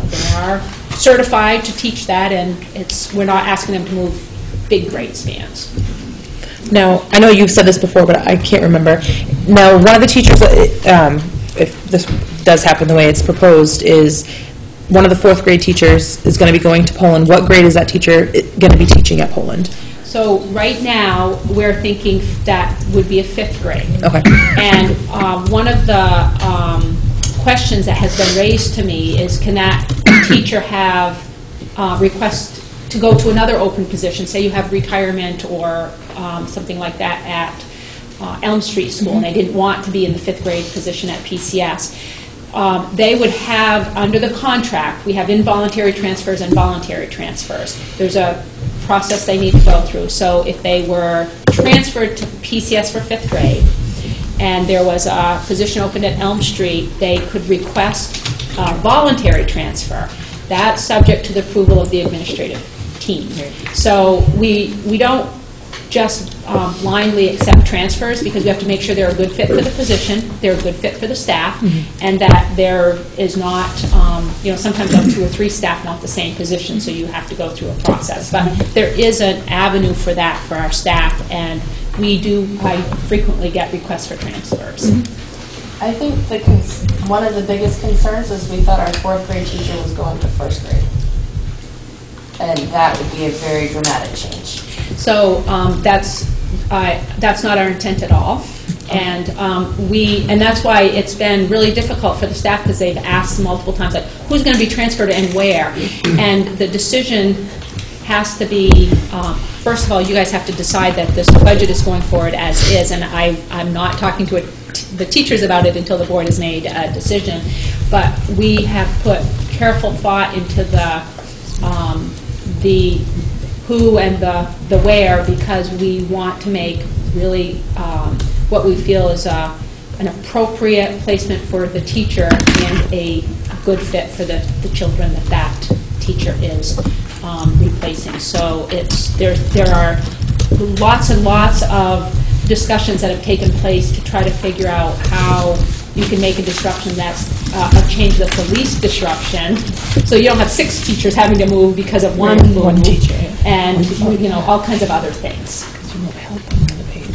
They are certified to teach that, and we're not asking them to move big grade spans. Now, I know you've said this before, but I can't remember. Now, one of the teachers, if this does happen the way it's proposed, is one of the 4th grade teachers is going to be going to Poland. What grade is that teacher going to be teaching at Poland? So right now, we're thinking that would be a 5th grade. Okay. And one of the questions that has been raised to me is, can that teacher have request to go to another open position? Say you have retirement or something like that at Elm Street School, and they didn't want to be in the 5th grade position at PCS. They would have, under the contract, we have involuntary transfers and voluntary transfers. There's a process they need to go through. So if they were transferred to PCS for 5th grade, and there was a position open at Elm Street, they could request voluntary transfer. That's subject to the approval of the administrative team. So we don't just blindly accept transfers, because we have to make sure they're a good fit for the position, they're a good fit for the staff, and that there is not, you know, sometimes up 2 or 3 staff want the same position, so you have to go through a process. But there is an avenue for that for our staff, and I frequently get requests for transfers. I think one of the biggest concerns is we thought our 4th grade teacher was going to 1st grade. And that would be a very dramatic change. So that's not our intent at all. And that's why it's been really difficult for the staff, because they've asked multiple times, like, who's going to be transferred and where? And the decision has to be, first of all, you guys have to decide that this budget is going forward as is, and I'm not talking to the teachers about it until the board has made a decision. But we have put careful thought into the who and the where, because we want to make really what we feel is an appropriate placement for the teacher and a good fit for the children that teacher is replacing. So there are lots and lots of discussions that have taken place to try to figure out how you can make a disruption that's a change that's the least disruption, so you don't have 6 teachers having to move because of one teacher, and you know, all kinds of other things.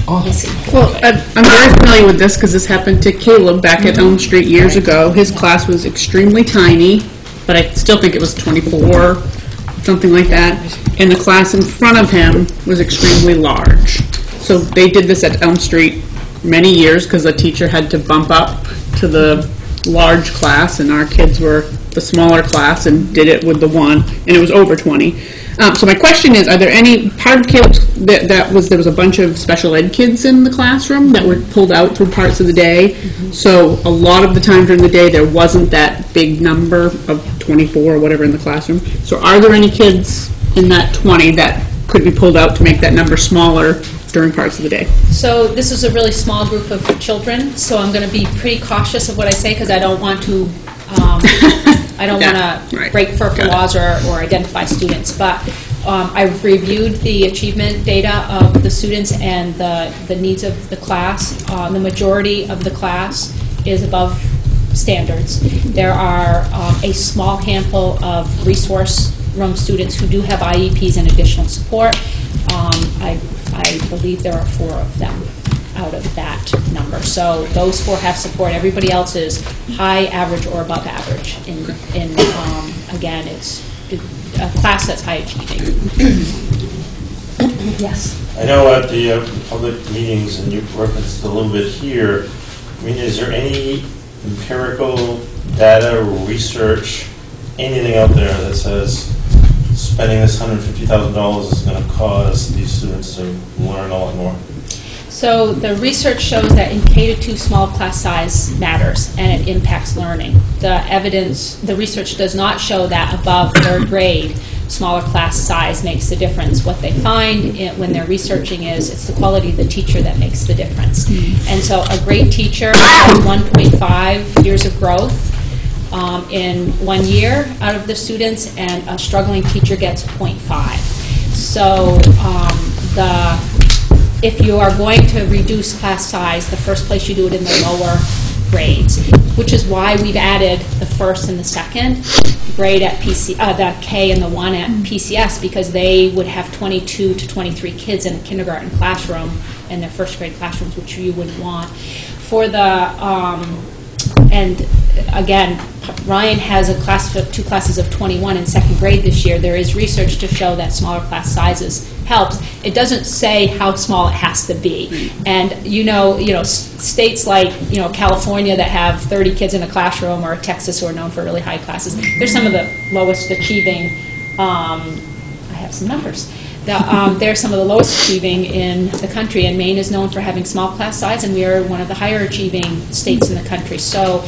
Well, I'm very familiar with this because this happened to Caleb back at Elm Street years ago. His class was extremely tiny, but I still think it was 24, something like that, and the class in front of him was extremely large. So they did this at Elm Street many years because the teacher had to bump up to the large class, and our kids were the smaller class and did it with the one, and it was over 20. So my question is, are there any part of Caleb's there was a bunch of special ed kids in the classroom that were pulled out through parts of the day? So a lot of the time during the day there wasn't that big number of 24 or whatever in the classroom. So are there any kids in that 20 that could be pulled out to make that number smaller during parts of the day? So this is a really small group of children, so I'm going to be pretty cautious of what I say, because I don't want to break FERPA laws or identify students. But I've reviewed the achievement data of the students and the needs of the class. The majority of the class is above standards. There are a small handful of resource room students who do have IEPs and additional support. I believe there are 4 of them out of that number. So those 4 have support. Everybody else is high, average, or above average. Again, it's a class that's high achieving. Yes. I know at the public meetings, and you referenced a little bit here, I mean, is there any empirical data or research, anything out there that says spending this $150,000 is going to cause these students to learn a lot more? So the research shows that in K-2, small class size matters, and it impacts learning. The research does not show that above third grade, smaller class size makes the difference. What they find when they're researching is it's the quality of the teacher that makes the difference. And so a great teacher has 1.5 years of growth in 1 year out of the students, and a struggling teacher gets 0.5. So if you are going to reduce class size, the first place you do it in the lower grades, which is why we've added the first and the second grade at the K and the 1 at PCS, because they would have 22 to 23 kids in a kindergarten classroom in their first grade classrooms, which you would want. For and again, Ryan has two classes of 21 in second grade this year. There is research to show that smaller class sizes helps. It doesn't say how small it has to be. And states like California that have 30 kids in a classroom, or Texas who are known for really high classes, they're some of the lowest achieving. I have some numbers. They're some of the lowest achieving in the country, and Maine is known for having small class size, and we are one of the higher achieving states in the country. So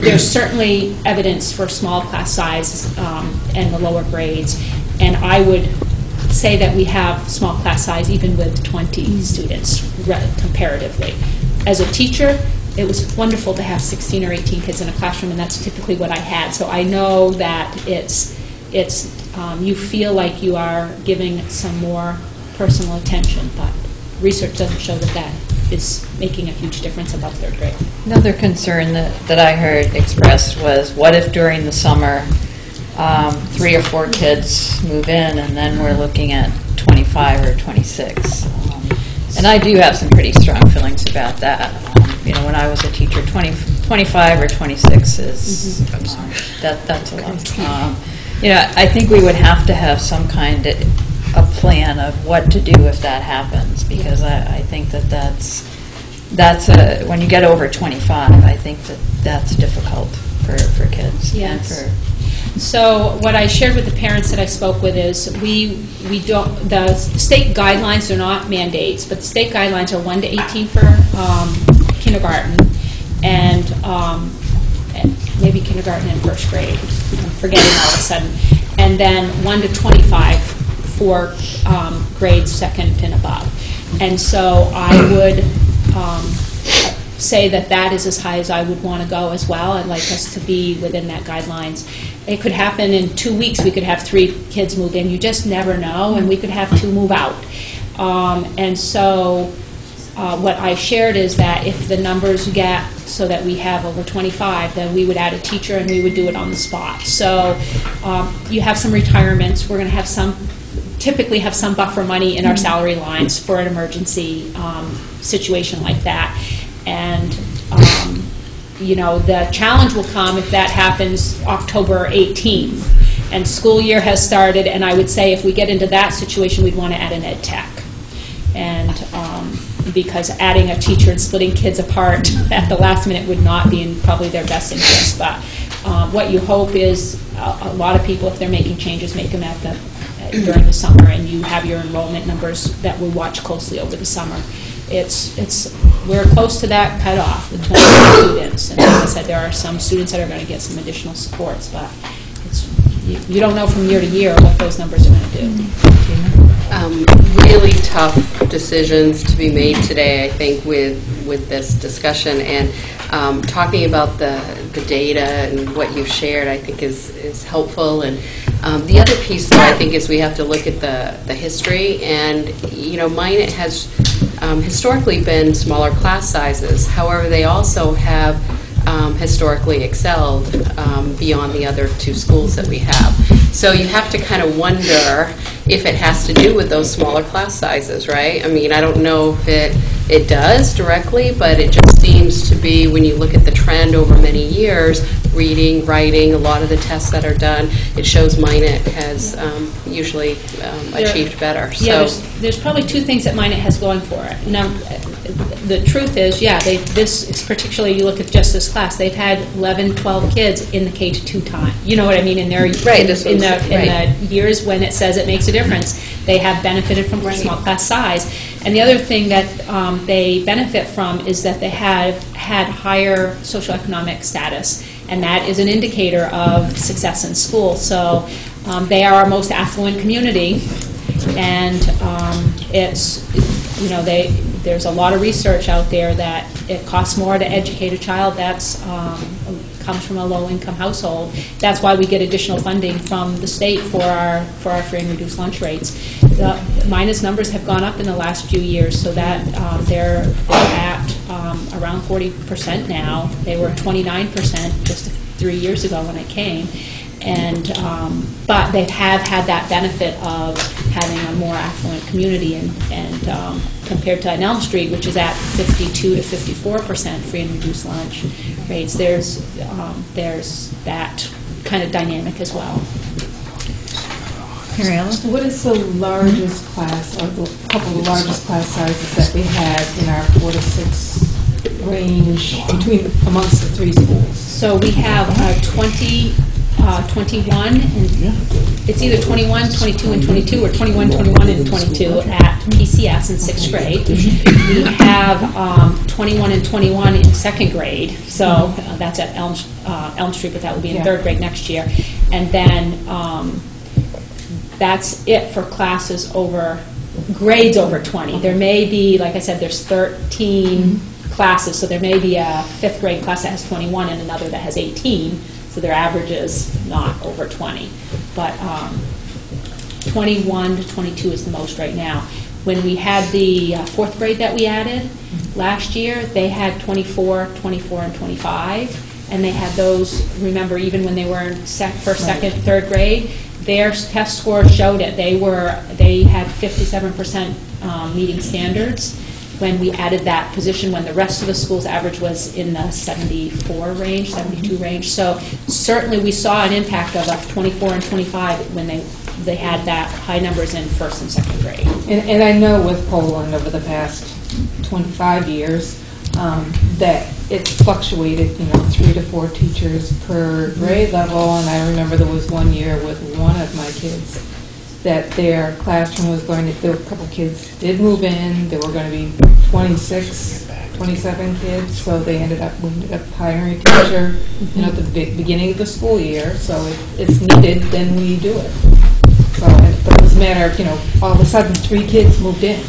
there's certainly evidence for small class size and the lower grades, and I would say that we have small class size even with 20 students comparatively. As a teacher, it was wonderful to have 16 or 18 kids in a classroom, and that's typically what I had. So I know that you feel like you are giving some more personal attention, but research doesn't show that is making a huge difference above third grade. Another concern that I heard expressed was, what if during the summer 3 or 4 kids move in, and then we're looking at 25 or 26? And I do have some pretty strong feelings about that. When I was a teacher, 25 or 26 is, that's a lot. I think we would have to have some kind of a plan of what to do if that happens, because I think that's when you get over 25, I think that's difficult for kids. Yes. So what I shared with the parents that I spoke with is the state guidelines are not mandates, but the state guidelines are 1 to 18 for kindergarten, and maybe kindergarten and first grade. I'm forgetting all of a sudden. And then 1 to 25 for grades second and above. And so I would say that is as high as I would want to go as well. I'd like us to be within that guidelines. It could happen in 2 weeks. We could have 3 kids move in. You just never know. And we could have 2 move out. And so what I shared is that if the numbers get so that we have over 25, then we would add a teacher and we would do it on the spot. So you have some retirements. We're going to have typically have some buffer money in our salary lines for an emergency situation like that. And the challenge will come if that happens October 18th and school year has started, and I would say if we get into that situation, we'd want to add an ed tech. And because adding a teacher and splitting kids apart at the last minute would not be in probably their best interest. But what you hope is a lot of people, if they're making changes, make them during the summer, and you have your enrollment numbers that we watch closely over the summer. We're close to that cutoff, the 20 students. And as I said, there are some students that are going to get some additional supports, but you don't know from year to year what those numbers are going to do. Really tough decisions to be made today, I think, with this discussion, and talking about the data and what you've shared, I think is helpful. And the other piece that I think is we have to look at the history, and Minot has historically been smaller class sizes. However, they also have historically excelled beyond the other 2 schools that we have. So you have to kind of wonder if it has to do with those smaller class sizes, right? I mean, I don't know if it does directly, but it just seems to be, when you look at the trend over many years, reading, writing, a lot of the tests that are done, it shows Minot has usually achieved better. Yeah, there's probably 2 things that Minot has going for it. Now, the truth is, this is particularly, you look at just this class, they've had 11, 12 kids in the K-2 time. You know what I mean? In the years when it says it makes a difference. they have benefited from small class size. And the other thing that they benefit from is that they have had higher socioeconomic status, and that is an indicator of success in school. So they are our most affluent community, and it's, you know, there's a lot of research out there that it costs more to educate a child that's comes from a low-income household. That's why we get additional funding from the state for our free and reduced lunch rates. The Minus numbers have gone up in the last few years, so that they're at around 40% now. They were 29% just 3 years ago when I came. And but they have had that benefit of having a more affluent community, and compared to Elm Street, which is at 52 to 54% free and reduced lunch rates, there's that kind of dynamic as well. What is the largest class, or a couple of the largest class sizes that we have in our 4 to 6 range amongst the 3 schools? So we have 21, and it's either 21, 22, and 22, or 21, 21, and 22 at PCS in 6th grade. We have 21 and 21 in 2nd grade, so that's at Elm Street, but that will be in 3rd grade next year. And then that's it for classes over, grades over 20. There may be, like I said, there's 13 classes, so there may be a 5th grade class that has 21 and another that has 18. So their average is not over 20. But 21 to 22 is the most right now. When we had the 4th grade that we added last year, they had 24, 24, and 25. And they had those, remember, even when they were in first, second, 3rd grade, their test scores showed it. They had 57% meeting standards when we added that position, when the rest of the school's average was in the 74 range, 72 range. So certainly we saw an impact of 24 and 25 when they had that high numbers in 1st and 2nd grade. And I know with Poland over the past 25 years that it's fluctuated, 3 to 4 teachers per grade level. And I remember there was one year with one of my kids that their classroom was going to, there were a couple kids did move in, there were going to be 26, 27 kids, so we ended up hiring a teacher, at the beginning of the school year, so if it's needed, then we do it. So, but it was a matter of, all of a sudden 3 kids moved in.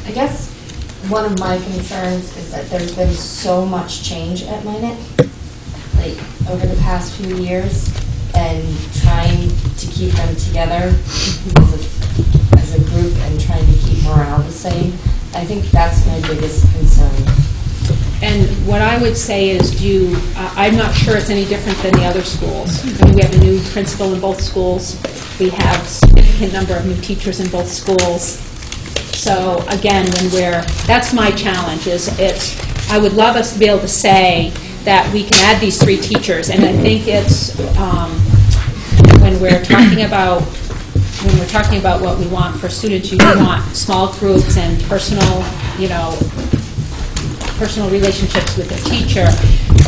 I guess one of my concerns is that there's been so much change at Minot, like over the past few years, and trying to keep them together as a group and trying to keep morale the same. I think that's my biggest concern. And what I would say is I'm not sure it's any different than the other schools. I mean, we have a new principal in both schools. We have a significant number of new teachers in both schools. So again, that's my challenge, I would love us to be able to say that we can add these 3 teachers, and I think it's when we're talking about what we want for students, you want small groups and personal relationships with the teacher,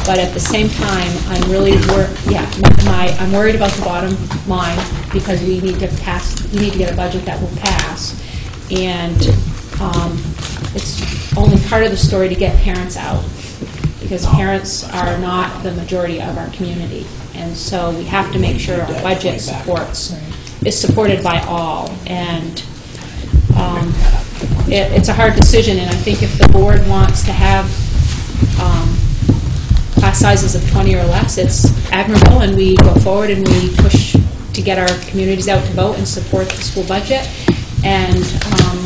but at the same time, I'm worried about the bottom line, because we need to get a budget that will pass, and it's only part of the story to get parents out, because parents are not the majority of our community. And so we have to make sure our budget is supported by all. And it's a hard decision, and I think if the board wants to have class sizes of 20 or less, it's admirable, and we go forward and we push to get our communities out to vote and support the school budget. And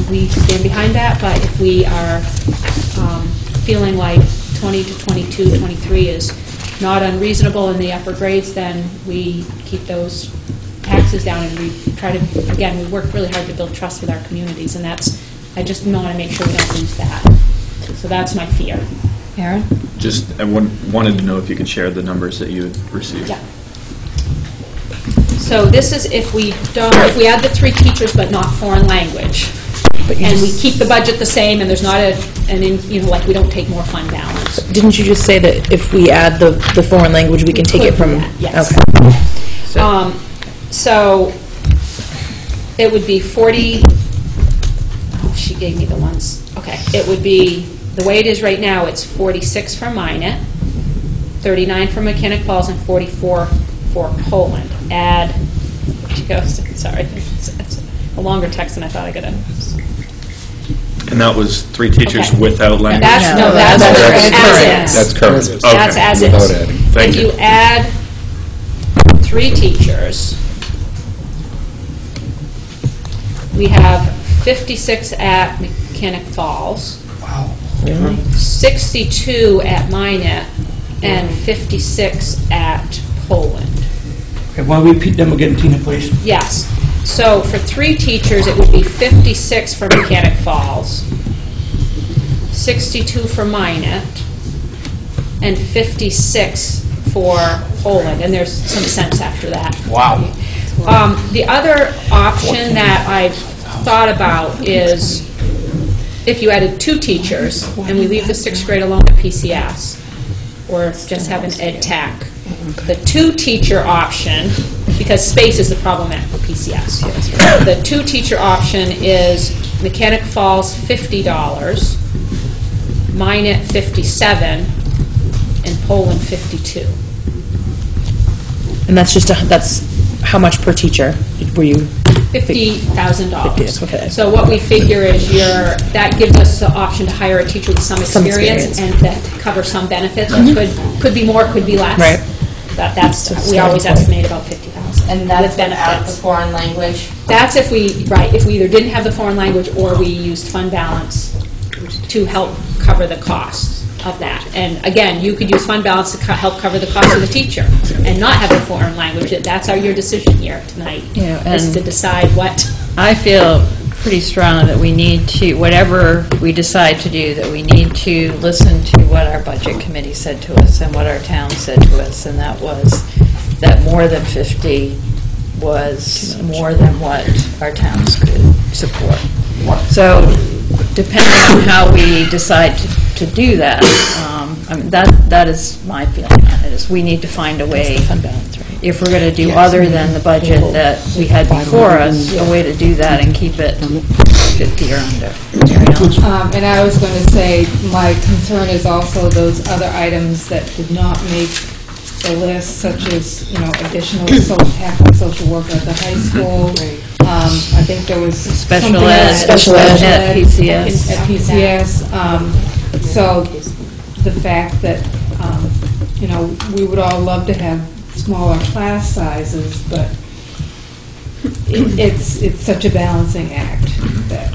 we stand behind that, but if we are feeling like 20 to 22, 23 is not unreasonable in the upper grades, then we keep those taxes down, and we try to, again, we work really hard to build trust with our communities, and I just want to make sure we don't lose that. So that's my fear. Aaron? I wanted to know if you could share the numbers that you had received. Yeah. So this is if we add the 3 teachers but not foreign language, and we keep the budget the same, and there's not like we don't take more fund balance. Didn't you just say that if we add the foreign language, we can take it from? Yes. Okay. So It would be 40, oh, she gave me the ones. Okay, it would be, the way it is right now, it's 46 for Minot, 39 for Mechanic Falls, and 44 for Poland. Add, she goes, sorry, it's a longer text than I thought I could have. And that was 3 teachers Okay. without language? That's as is. That's current. That's as is. Without adding. Thank If you. you add 3 teachers, we have 56 at Mechanic Falls. Wow. 62 at Minot, and 56 at Poland. Okay, want to repeat them again, Tina, please? Yes. So for 3 teachers, it would be 56 for Mechanic Falls, 62 for Minot, and 56 for Poland, and there's some cents after that. Wow. The other option that I've thought about is if you added 2 teachers and we leave the 6th grade alone at PCS, or just have an ed tech. The 2 teacher option, because space is the problem at PCS. The 2 teacher option is Mechanic Falls $50, Minot $57, and Poland $52. And that's just, that's how much per teacher were you? $50,000. Okay. So what we figure is that gives us the option to hire a teacher with some experience and that cover some benefits. Could be more, could be less. Right. That's, we always estimate about $50,000. And that's with without the benefits. foreign language? That's if we either didn't have the foreign language or we used fund balance to help cover the costs of that. And again, you could use fund balance to help cover the cost of the teacher and not have a foreign language. That's your decision here tonight, is and to decide what. I feel pretty strong that we need to, whatever we decide to do, that we need to listen to what our budget committee said to us and what our town said to us, and that was that more than 50 was more than what our towns could support. So depending on how we decide to do that, I mean, that is my feeling on it, is we need to find a way, if we're going to do other than the budget that we had before us, a way to do that and keep it 50 or under. And I was going to say, my concern is also those other items that did not make the list, such as, additional social worker at the high school. I think there was Special something ed, else, special ed at PCS. At PCS. So the fact that, we would all love to have smaller class sizes, but it's such a balancing act that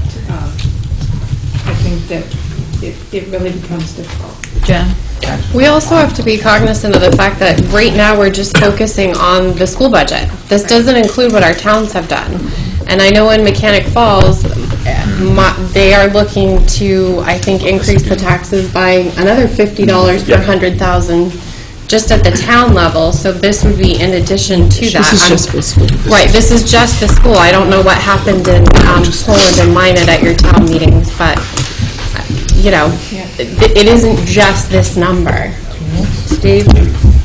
I think that it really becomes difficult. Jen? We also have to be cognizant of the fact that right now we're just focusing on the school budget. This doesn't include what our towns have done. And I know in Mechanic Falls, they are looking to, I think, increase the taxes by another $50 per 100,000 just at the town level. So this would be in addition to that. This is just for school. Right, this is just the school. I don't know what happened in Poland and Minot at your town meetings, but it isn't just this number. Steve?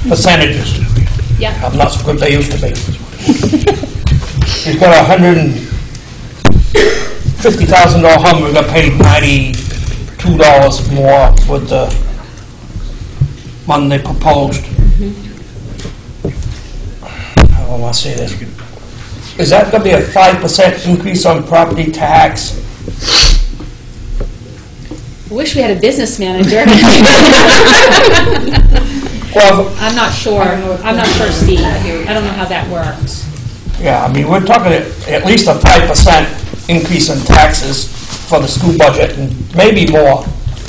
Percentages. Yeah. I'm not so good they used to be. He's got a $150,000 Hummer that paid $92 more with the one they proposed. How do I want to say this? Is that going to be a 5% increase on property tax? I wish we had a business manager. Well, I'm not sure. I'm not sure, Steve. I don't know how that works. yeah, I mean, we're talking at least a 5% increase in taxes for the school budget, and maybe more.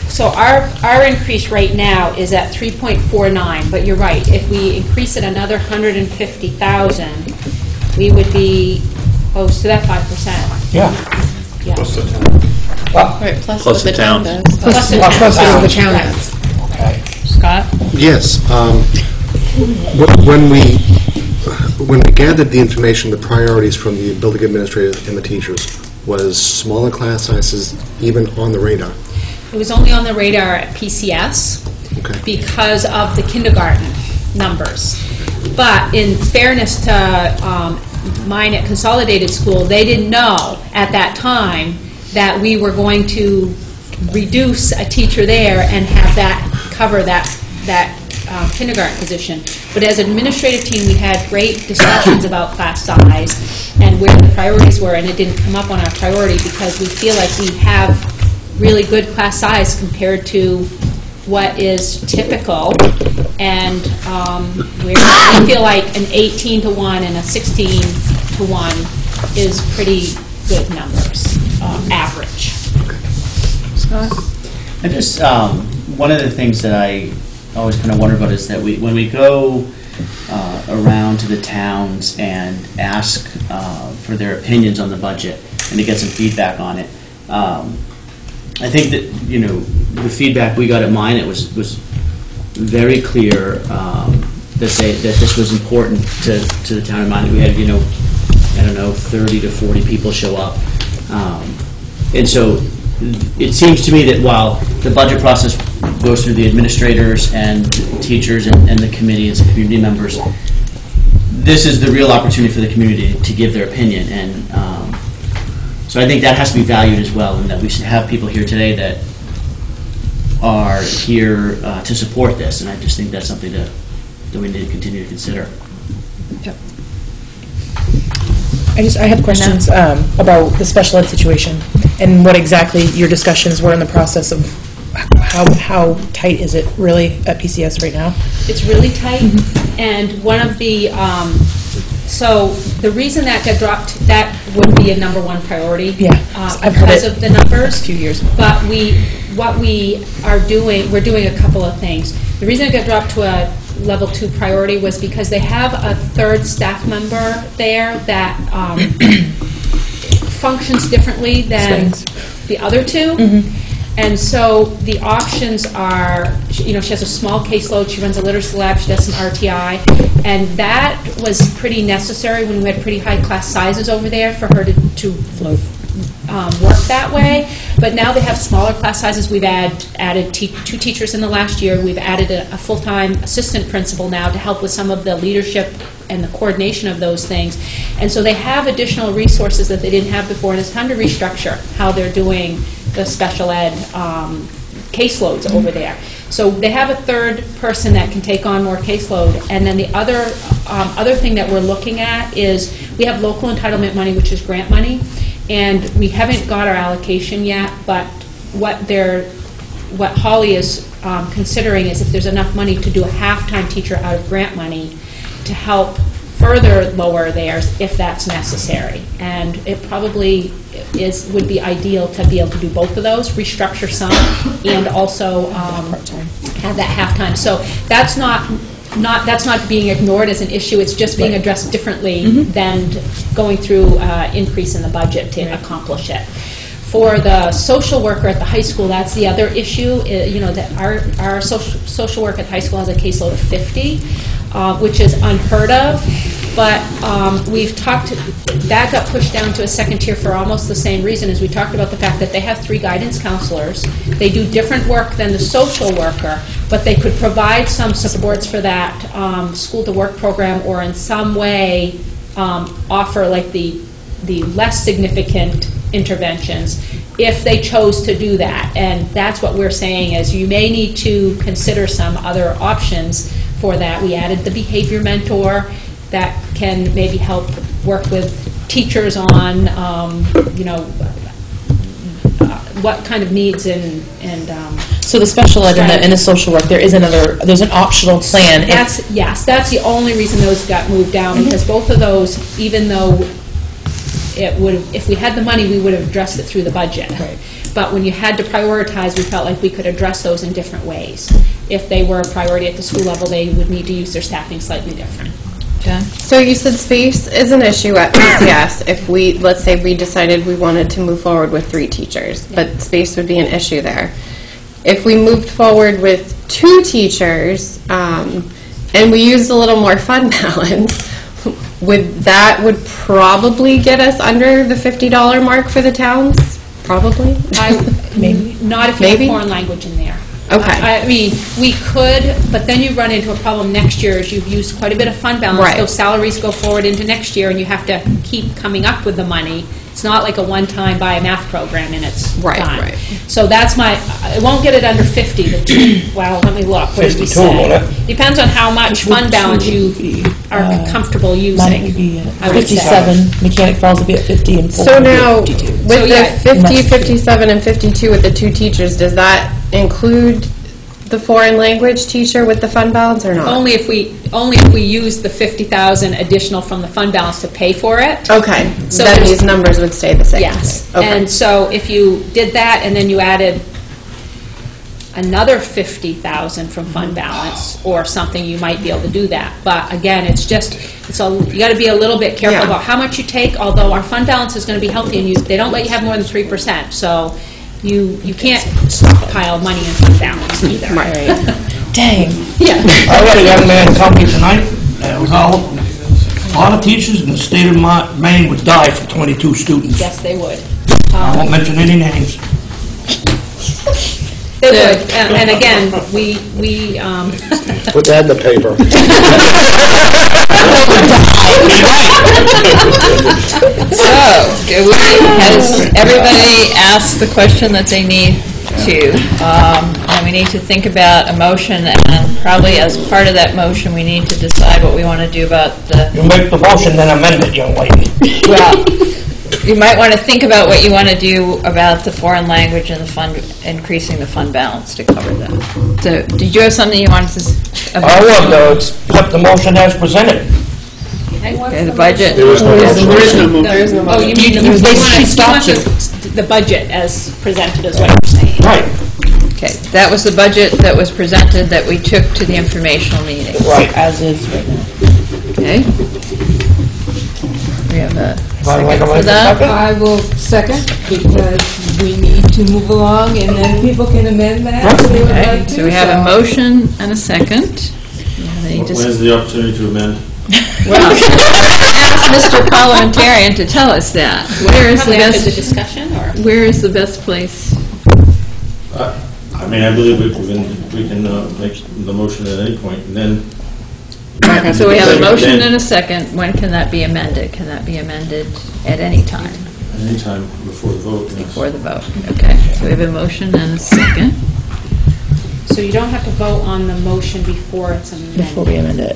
So our increase right now is at 3.49, but you're right. If we increase it another 150,000, we would be close to that 5%. Yeah. Yeah. Right, plus Plus the town. Plus the town. Right. Okay. Scott? Yes. When we gathered the information, the priorities from the building administrator and the teachers was smaller class sizes even on the radar. It was only on the radar at PCS because of the kindergarten numbers. But in fairness to Minot Consolidated School, they didn't know at that time that we were going to reduce a teacher there and have that cover that kindergarten position. But as an administrative team, we had great discussions about class size and where the priorities were, and it didn't come up on our priority because we feel like we have really good class size compared to what is typical, and we feel like an 18-to-1 and a 16-to-1 is pretty good numbers, average. I just, one of the things that I always kind of wonder about is that when we go around to the towns and ask for their opinions on the budget and to get some feedback on it, I think that, you know, the feedback we got at Minot was very clear that this was important to the town of Minot. We had, you know, I don't know, 30 to 40 people show up. And so it seems to me that while the budget process goes through the administrators and teachers and the committees and community members, this is the real opportunity for the community to give their opinion. And so I think that has to be valued as well, and that we should have people here today that are here to support this. And I just think that's something that we need to continue to consider. Yep. I have questions about the special ed situation and what exactly your discussions were in the process of how tight is it really at PCS right now? It's really tight, and one of the so the reason that got dropped, that would be a number one priority. Yeah, I've heard because it of the numbers. a few years. But what we are doing, we're doing a couple of things. The reason it got dropped to a level 2 priority was because they have a third staff member there that functions differently than the other two. And so the options are, you know, she has a small caseload, she runs a literacy lab, she does some RTI, and that was pretty necessary when we had pretty high class sizes over there for her to work that way. But now they have smaller class sizes. We've added 2 teachers in the last year. We've added a full-time assistant principal now to help with some of the leadership and the coordination of those things. And so they have additional resources that they didn't have before, and it's time to restructure how they're doing the special ed caseloads over there. So they have a third person that can take on more caseload. And then the other thing that we're looking at is we have local entitlement money, which is grant money, and we haven't got our allocation yet, but what Holly is considering is if there's enough money to do a half-time teacher out of grant money to help further lower theirs if that's necessary. And it probably would be ideal to be able to do both of those, restructure some, and also have that half-time. So that's not being ignored as an issue. It's just being addressed differently than going through increase in the budget to accomplish it. For the social worker at the high school, that's the other issue. You know, that our social work at the high school has a caseload of 50, which is unheard of. But we've talked, that got pushed down to a second tier for almost the same reason, as we talked about the fact that they have 3 guidance counselors. They do different work than the social worker, but they could provide some supports for that school to work program, or in some way offer like the less significant interventions if they chose to do that. And that's what we're saying, is you may need to consider some other options for that. We added the behavior mentor that can maybe help work with teachers on, you know, what kind of needs and so the special ed and the social work, there's an optional plan. Yes, that's the only reason those got moved down, because both of those, even though it would, if we had the money, we would have addressed it through the budget. Right. But when you had to prioritize, we felt like we could address those in different ways. If they were a priority at the school level, they would need to use their staffing slightly different. Okay. So you said space is an issue at PCS if we, let's say we decided we wanted to move forward with 3 teachers, but space would be an issue there. If we moved forward with 2 teachers and we used a little more fund balance, that would probably get us under the $50 mark for the towns? Probably? Maybe. Not if you have foreign language in there. Okay. I mean, we could, but then you run into a problem next year is you've used quite a bit of fund balance. Right. Those salaries go forward into next year, and you have to keep coming up with the money. It's not like a one-time buy a math program and it's done. Right. So that's I won't get it under 50. Well, let me look. What did we 52, say? won't it? Depends on how much fund balance you are comfortable using. Would be I would say. 57, Mechanic Falls would be at 50, and Fulton So would be at now, 52. with So, yeah, the 50, 57, and 52 with the 2 teachers, does that include the foreign language teacher with the fund balance or not? Only if we use the 50,000 additional from the fund balance to pay for it. Okay, So then there's- these numbers would stay the same? Yes. Okay. And so if you did that and then you added another 50,000 from fund balance or something, you might be able to do that. But again, you got to be a little bit careful about how much you take, although our fund balance is going to be healthy and they don't let you have more than 3%. So you can't stockpile money in fund balance either. Right. Dang. Yeah. I had a young man tell me tonight, that a lot of teachers in the state of Maine would die for 22 students. Yes, they would. I won't mention any names. They would. And again, we Put that in the paper. So, has everybody asked the question that they need to? And we need to think about a motion, and probably as part of that motion, we need to decide what we want to do about the... You make the motion, then amend it, young lady. Well, you might want to think about what you want to do about the foreign language and the fund, increasing the fund balance to cover that. So, did you have something you wanted to... I would accept the motion as presented. Okay, the budget. There was no motion. There is no motion. There is no motion. Oh, you mean, She stopped you. the budget as presented is what you're saying. Right. Okay, that was the budget that was presented that we took to the informational meeting. Right. As is right now. Okay. We have a I like second for a that. second? I will second, because we need to move along, and then people can amend that if they would Okay, like to. so we have a motion and a second. You have any When's the opportunity to amend? Well, ask Mr. Parliamentarian to tell us that. Where is the Probably after the best, discussion, or? where is the best place? I mean, I believe we can make the motion at any point, and then... So we have a motion and a second. When can that be amended? Can that be amended at any time? Anytime before the vote, yes. Before the vote, okay. So we have a motion and a second. So you don't have to vote on the motion before it's amended. Before we amend it.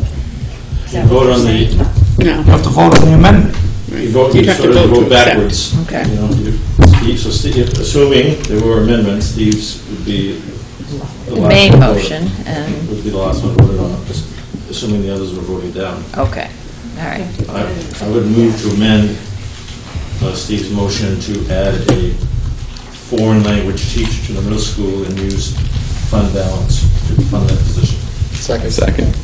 Is that You vote what on you're the... saying? No. You have to vote on the amendment. You vote, You'd you have to sort of vote go to accept. backwards. Okay. You know, assuming there were amendments, Steve's would be the The last main one motion, voted. and, Would be the last one voted on, assuming the others were voted down. okay, all right. I would move to amend Steve's motion to add a foreign language teacher to the middle school and use fund balance to fund that position. Second.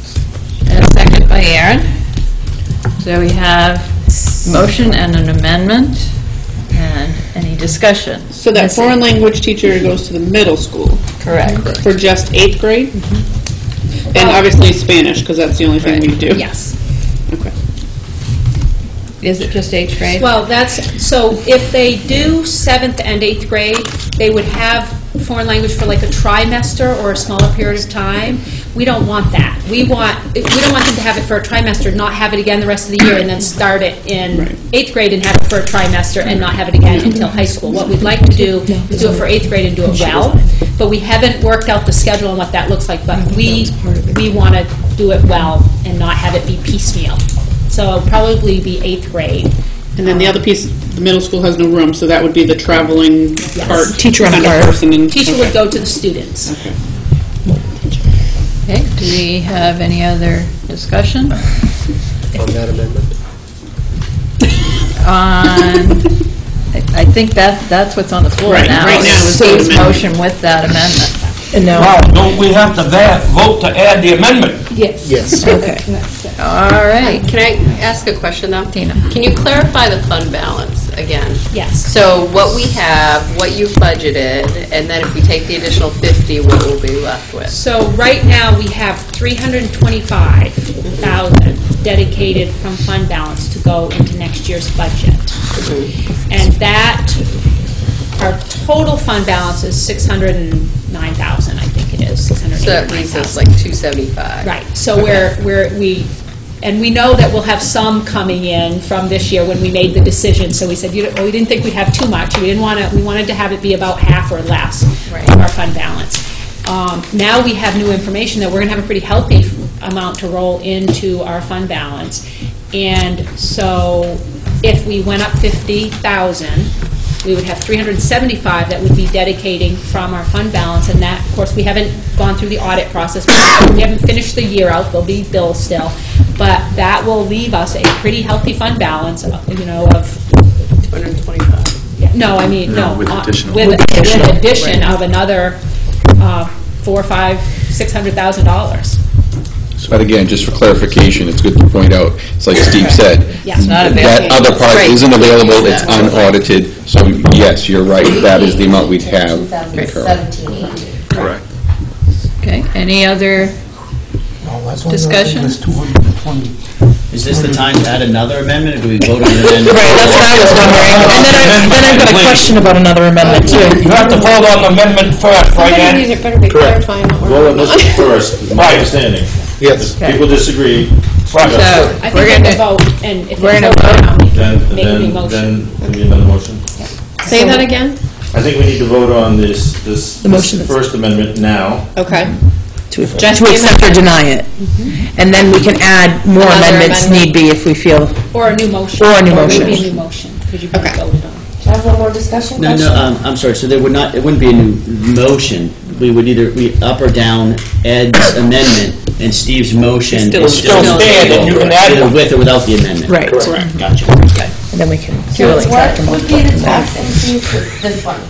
And a second by Aaron. So we have motion and an amendment, and any discussion? So that foreign language teacher goes to the middle school Correct. for just 8th grade? And obviously Spanish, because that's the only thing we do. Yes. Okay. Is it just 8th grade? Well, so if they do 7th and 8th grade, they would have foreign language for like a trimester or a smaller period of time. We don't want that. We don't want them to have it for a trimester, not have it again the rest of the year, and then start it in 8th grade and have it for a trimester and not have it again until high school. What we'd like to do is do it for 8th grade and do it well, but we haven't worked out the schedule and what that looks like, but we want to do it well and not have it be piecemeal. So it'll probably be 8th grade. And then the other piece, the middle school has no room, so that would be the traveling part. Teacher on kind of card. person and- Teacher would go to the students. Okay. Okay, do we have any other discussion? On that amendment? I think that's what's on the floor Right, now. right now is is the Steve's amendment. motion with that amendment. And now, Well, don't we have to vote to add the amendment? Yes. Yes. Okay. All right. Can I ask a question, though? Tina. Can you clarify the fund balance again? Yes. So what we have, what you budgeted, and then if we take the additional 50, what will be left with? So right now, we have $325,000 dedicated from fund balance to go into next year's budget. And that, our total fund balance is $609,000, I think it is, 689,000. So that leaves us like 275. Right, so we know that we'll have some coming in from this year when we made the decision, so we said, we didn't think we'd have too much, we wanted to have it be about half or less of our fund balance. Now we have new information that we're going to have a pretty healthy amount to roll into our fund balance, and so if we went up 50,000, we would have 375 that would be dedicating from our fund balance, and that, of course, we haven't gone through the audit process. We haven't finished the year out. There'll be bills still, but that will leave us a pretty healthy fund balance, of 225. Yeah, no, I mean, no. with additional. With addition of another $400,000, $500,000, $600,000. But again, just for clarification, it's good to point out, it's like Steve said, Yes. Not that other part Right. isn't available, it's unaudited, so yes, you're right, that is the amount we'd have incurred. 2017-18. Correct. Okay, any other discussion? Is this the time to add another amendment, or do we vote on the amendment? Right, that's what I was wondering. And then I've got a question about another amendment, too. You have to vote on the amendment first, right, Ann? Somebody better be clarifying what we're Vote on voting this on. first, my understanding. Yes. If people disagree, So, I we're think we're going going to to, vote, and if we're we gonna vote, vote. I'll then, make a new then, motion. then there'll be another motion. Say that again? I think we need to vote on this motion that's- first amendment now. Okay. To accept or deny it. And then we can add more Another amendments amendment. need be if we feel, Or a new motion. Or a new motion. Maybe a new motion, because you've already voted on it. Can I have one more discussion? No, question? I'm sorry, so there would not, it wouldn't be a new motion. We would either, up or down Ed's amendment, and Steve's motion is still Still stand, and you can add either one. with or without the amendment. right. Gotcha, okay. And then we can So subtract what them. would be the tax increase with this one?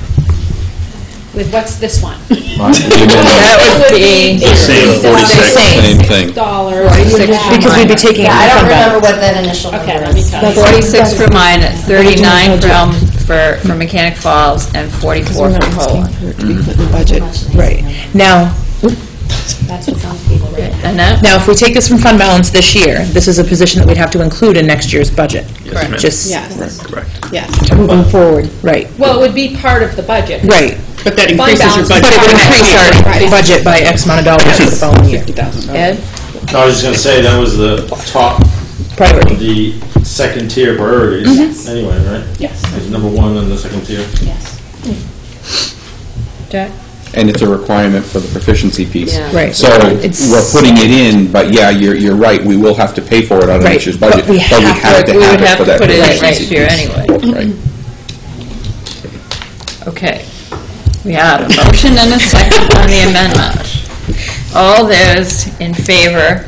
With what's this one? that would be Same 46. Same thing. Dollars. Because we'd be taking it Yeah, I from don't fund remember balance. what that initial number is. Okay, let me tell you. 46 for mine, 39 for Mechanic Falls, and 44 for Poland. Budget, right. Now, That's what's on the table, right? Annette? now, if we take this from fund balance this year, this is a position that we'd have to include in next year's budget. Yes, ma'am. Just Yes, Correct. yes. moving forward, right, Well, it would be part of the budget. right. But that Fund increases your balance. budget. But it would increase our Right. budget by X amount of dollars for the following year. Ed? No, I was just gonna say, that was the top Priority. of the second tier priorities, anyway, right? Yes. It's number one on the second tier. Yes. Jack? And it's a requirement for the proficiency piece. Yeah. Right. So we're putting it in, but yeah, you're right, we will have to pay for it out of Right, next year's but budget. we have to- We would it have for to that put it in proficiency next year piece. anyway. Right. Okay. We have a motion and a second on the amendment. All those in favor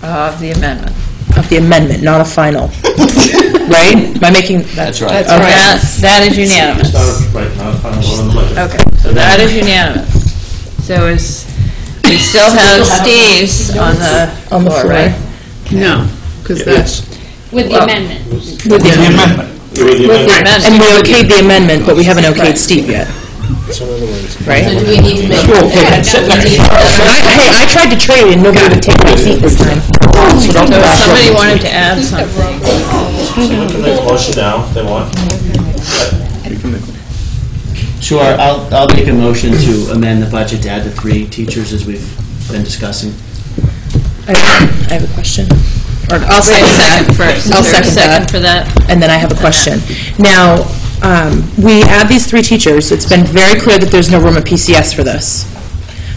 of the amendment? Of the amendment, not a final. Right? Am I making? That's right. Okay, that is unanimous. It's not, right, not a final vote on the budget. Okay, so that is unanimous. So we still have Steve's on the floor, right? No, because Yeah, that's, With the Well, amendment. With the The amendment. amendment. With the With the amendment. amendment. And we okayed the amendment, but we haven't okayed Steve yet, So right? do we need to make? Sure, okay, sit next to you. Hey, I tried to trade and nobody would take my seat this time. So if somebody wanted to add something. Someone can make a motion now, if they want. Sure, I'll make a motion to amend the budget to add the 3 teachers as we've been discussing. I have a question. Or I'll Wait a second second that. first. I'll Is there a second second that. for that? And then I have a question. Now, we add these 3 teachers. It's been very clear that there's no room at PCS for this.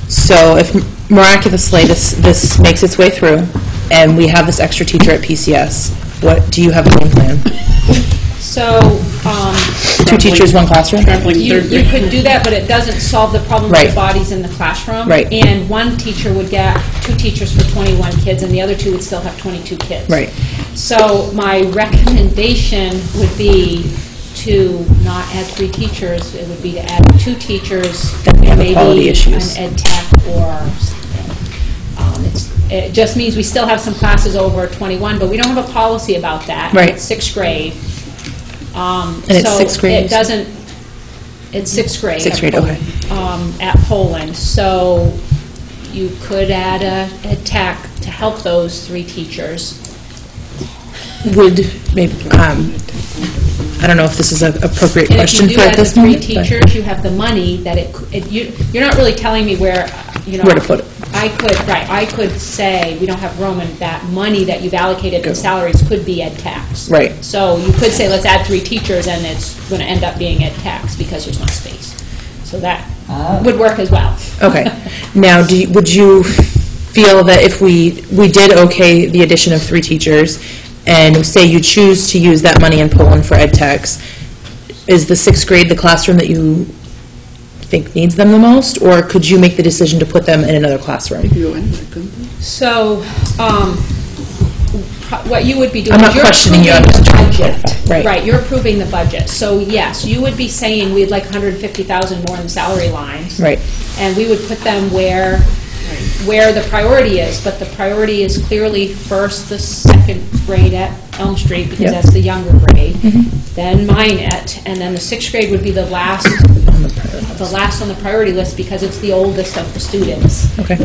So if miraculously this makes its way through and we have this extra teacher at PCS, what, do you have a game plan? So, 2 teachers, 1 classroom? you could do that, but it doesn't solve the problem Right. with bodies in the classroom. Right. And one teacher would get 2 teachers for 21 kids, and the other 2 would still have 22 kids. Right. So my recommendation would be to not add 3 teachers. It would be to add 2 teachers. Then we have maybe equality issues. an ed tech or something. It just means we still have some classes over 21, but we don't have a policy about that. Right. It's 6th grade. And it's 6th grade, So you it said? doesn't, it's 6th grade. 6th grade, okay. At Poland. So you could add a tech to help those 3 teachers. Would, maybe, I don't know if this is an appropriate And question if you for do at that this to three moment. but- teachers, you have the money that you're not really telling me where, Where to put it. I could say, we don't have room, and that money that you've allocated in salaries could be ed tax. Right. So you could say, let's add 3 teachers, and it's going to end up being ed tax because there's no space. So that would work as well. Okay. Now, would you feel that if we did okay the addition of 3 teachers, and say you choose to use that money in Poland for ed techs, is the 6th grade the classroom that you think needs them the most, or could you make the decision to put them in another classroom? So, what you would be doing I'm is not you're questioning you, I'm approving just the trying to budget. clarify. Right. Right, you're approving the budget. So yes, you would be saying we'd like 150,000 more in salary lines. Right. And we would put them where the priority is, but the priority is clearly first the 2nd grade at Elm Street, because Yep. that's the younger grade, then Minot, and then the 6th grade would be the last on the priority list because it's the oldest of the students. Okay.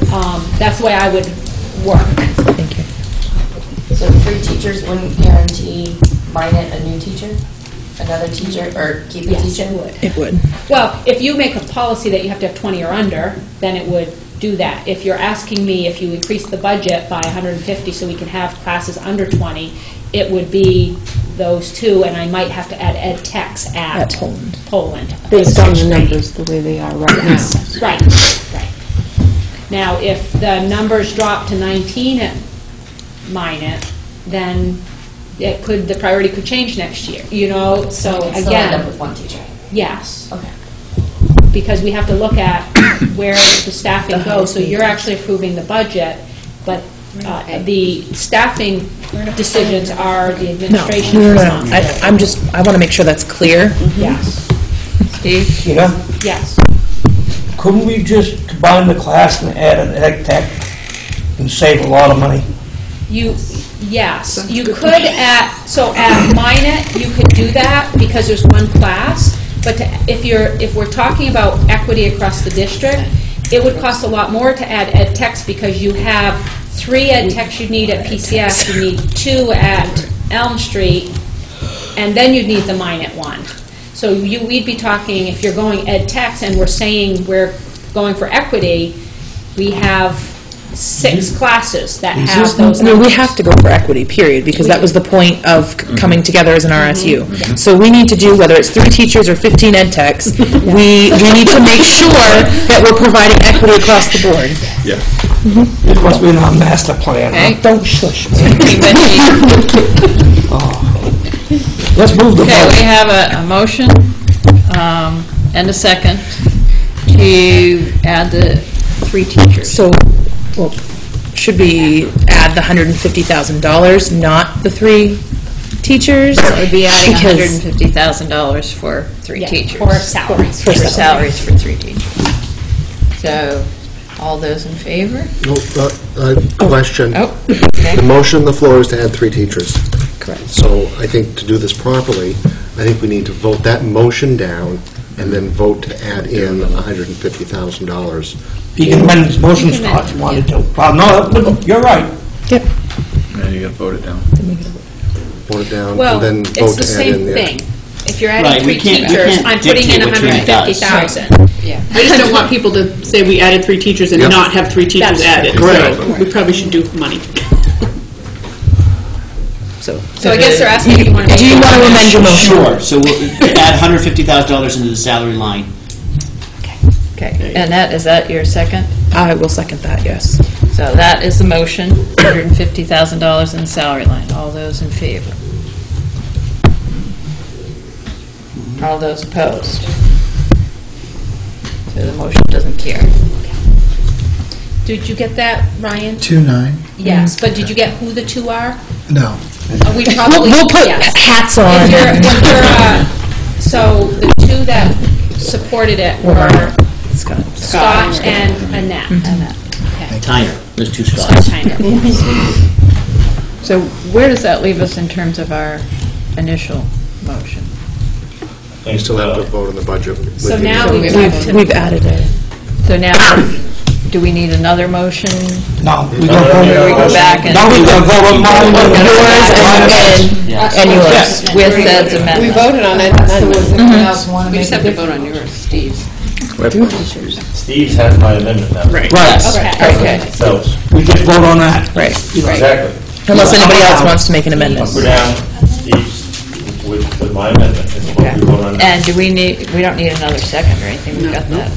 That's the way I would work. Thank you. So 3 teachers wouldn't guarantee Minot a new teacher? Another teacher, or keep a Yes, teacher? it would. It would. Well, if you make a policy that you have to have 20 or under, then it would do that. If you're asking me if you increase the budget by 150 so we can have classes under 20, it would be those 2, and I might have to add ed techs at Poland. Based on the 6th grade. numbers the way they are right now. Yes, right. Now, if the numbers drop to 19 at Minot, then the priority could change next year, so You'd again. still end up with 1 teacher? Yes. Okay. Because we have to look at where the staffing goes, so you're actually approving the budget, but the staffing decisions are the administration. No. I want to make sure that's clear. Yes. Steve? Yeah? Yes. Couldn't we just combine the class and add an ed tech and save a lot of money? Yes, you could at Minot, you could do that because there's 1 class, but if we're talking about equity across the district, it would cost a lot more to add ed techs because you have 3 ed techs you need at PCS, you need 2 at Elm Street, and then you'd need the Minot one. So we'd be talking, if you're going ed techs and we're saying we're going for equity, we have 6 classes that have those I mean, we numbers. have to go for equity, period, because that was the point of coming together as an RSU. Mhm. So we need to do, whether it's 3 teachers or 15 ed techs, we need to make sure that we're providing equity across the board. Yeah. It must be in our master plan. huh? Okay. Don't shush me. Let's move the Okay, vote. we have a motion and a second to add the 3 teachers. So, well, should we add the $150,000, not the 3 teachers? That would be adding Because- $150,000 for 3 teachers. For salaries. For salaries for 3 teachers. So, all those in favor? Question. Oh, okay. The motion on the floor is to add 3 teachers. Correct. So I think to do this properly, I think we need to vote that motion down and then vote to add in $150,000. He can amend his motion, Scott, if you wanted to. No, you're right. Yep. Yeah, you gotta vote it down. Vote it down Well, and then it's vote the to add in same the... thing. If you're Right, adding we 3 can't teachers, I'm putting in dictate what Trina does. 150,000. Yeah. I just don't want people to say we added 3 teachers and Yep. not have 3 teachers That's added. correct. So we probably should do money. So I guess they're asking if you want to. Do you want to amend your motion? Sure, so we'll add $150,000 into the salary line. Okay, and is that your second? I will second that, yes. So that is the motion, $150,000 in the salary line. All those in favor? All those opposed? So the motion doesn't carry. Did you get that, Ryan? 2-9. Yes, but did you get who the 2 are? No. We probably, We'll put yes. hats on. So the 2 that supported it were Scott and Annette. Okay. Tyner, there's 2 Scotts. Tyner. So where does that leave us in terms of our initial motion? You still have to vote on the budget. So now With the- we have to. We've added it. So now do we need another motion? No. We go back and... No, we gotta vote on mine, and yours. With Ed's amendment. We voted on it. We just have to vote on yours, Steve's. Steve has my amendment now. Right. Okay. So, We just vote on that. Right. exactly. Unless anybody else wants to make an amendment. Up or down, Steve's with my amendment, is what we vote on now. And we don't need another second or anything, we've got that.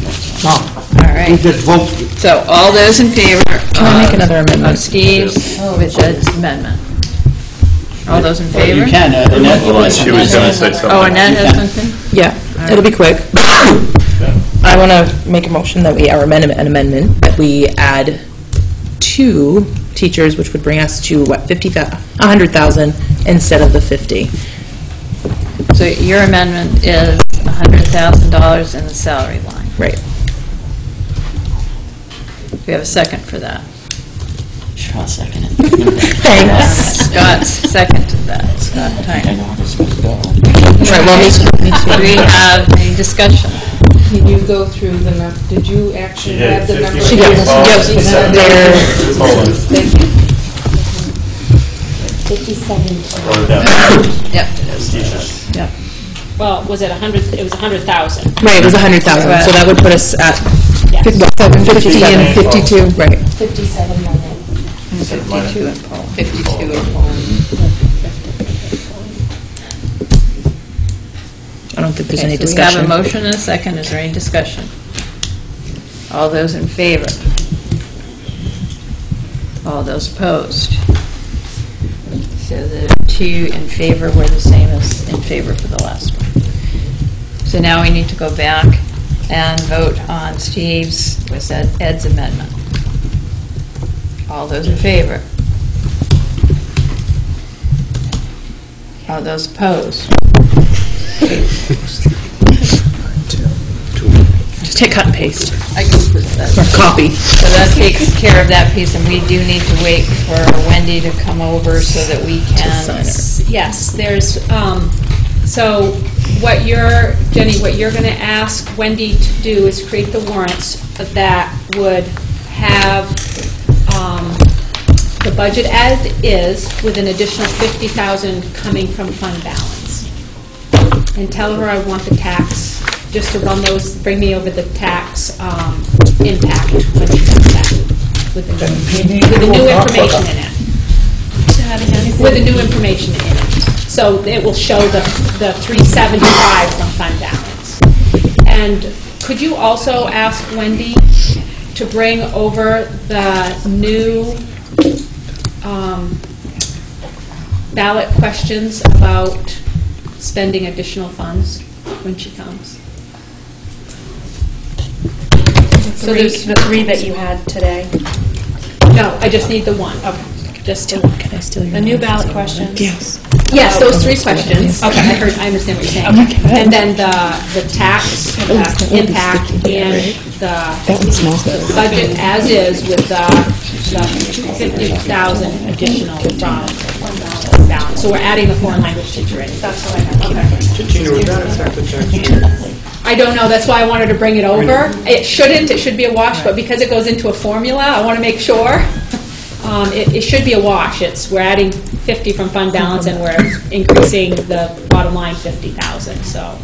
No. All We right. just vote. So all those in favor? Can I make another amendment? Of Steve's with Ed's amendment. All those in favor? You can, Annette. Hold on, she was going to say something. Oh, Annette has something? Yeah, it'll be quick. I want to make a motion that an amendment, that we add 2 teachers, which would bring us to, what, 100,000 instead of the 50. So your amendment is $100,000 in the salary line. Right. We have a second for that. Sure, I'll second it. Thanks. Scott's second to that, Scott Tyner. Right, well, me too. Do we have any discussion? Can you go through the did you actually She did. have the numbers? She did. Yes, they're- Thank you. 57 total. Vote it down. Yep. Teachers. Yep. Well, was it 100, it was 100,000. Right, it was 100,000, so that would put us at 50 and 52. Right. 57 million. 52 and Paul. 52 and Paul. I don't think there's any Okay, so we have discussion. a motion and a second. Is there any discussion? All those in favor? All those opposed? So the 2 in favor were the same as in favor for the last one. So now we need to go back and vote on Steve's, was that Ed's amendment? All those in favor? All those opposed? Just hit cut and paste. I can put that. Or copy. So that takes care of that piece, and we do need to wait for Wendy to come over so that we can... Yes, there's, so what Jenny, what you're going to ask Wendy to do is create the warrants that would have the budget as is with an additional 50,000 coming from fund balance. And tell her I want the tax, just to run those, bring me over the tax impact when she does that, with the new information in it. With the new information in it. So it will show the 375 from fund balance. And could you also ask Wendy to bring over the new ballot questions about spending additional funds when she comes? So there's the 3 that you had today. No, I just need the one. Okay. Just the one. Can I steal your The new notes? ballot questions. Yes. Yes, those 3 questions. Okay, I understand what you're saying. And then the tax impact and the budget as is with the 50,000 additional from balance. So we're adding the foreign language teacher in. That's what I have. I don't know, that's why I wanted to bring it over. It should be a wash, but because it goes into a formula, I want to make sure. It should be a wash. We're adding 50 from fund balance and we're increasing the bottom line 50,000, so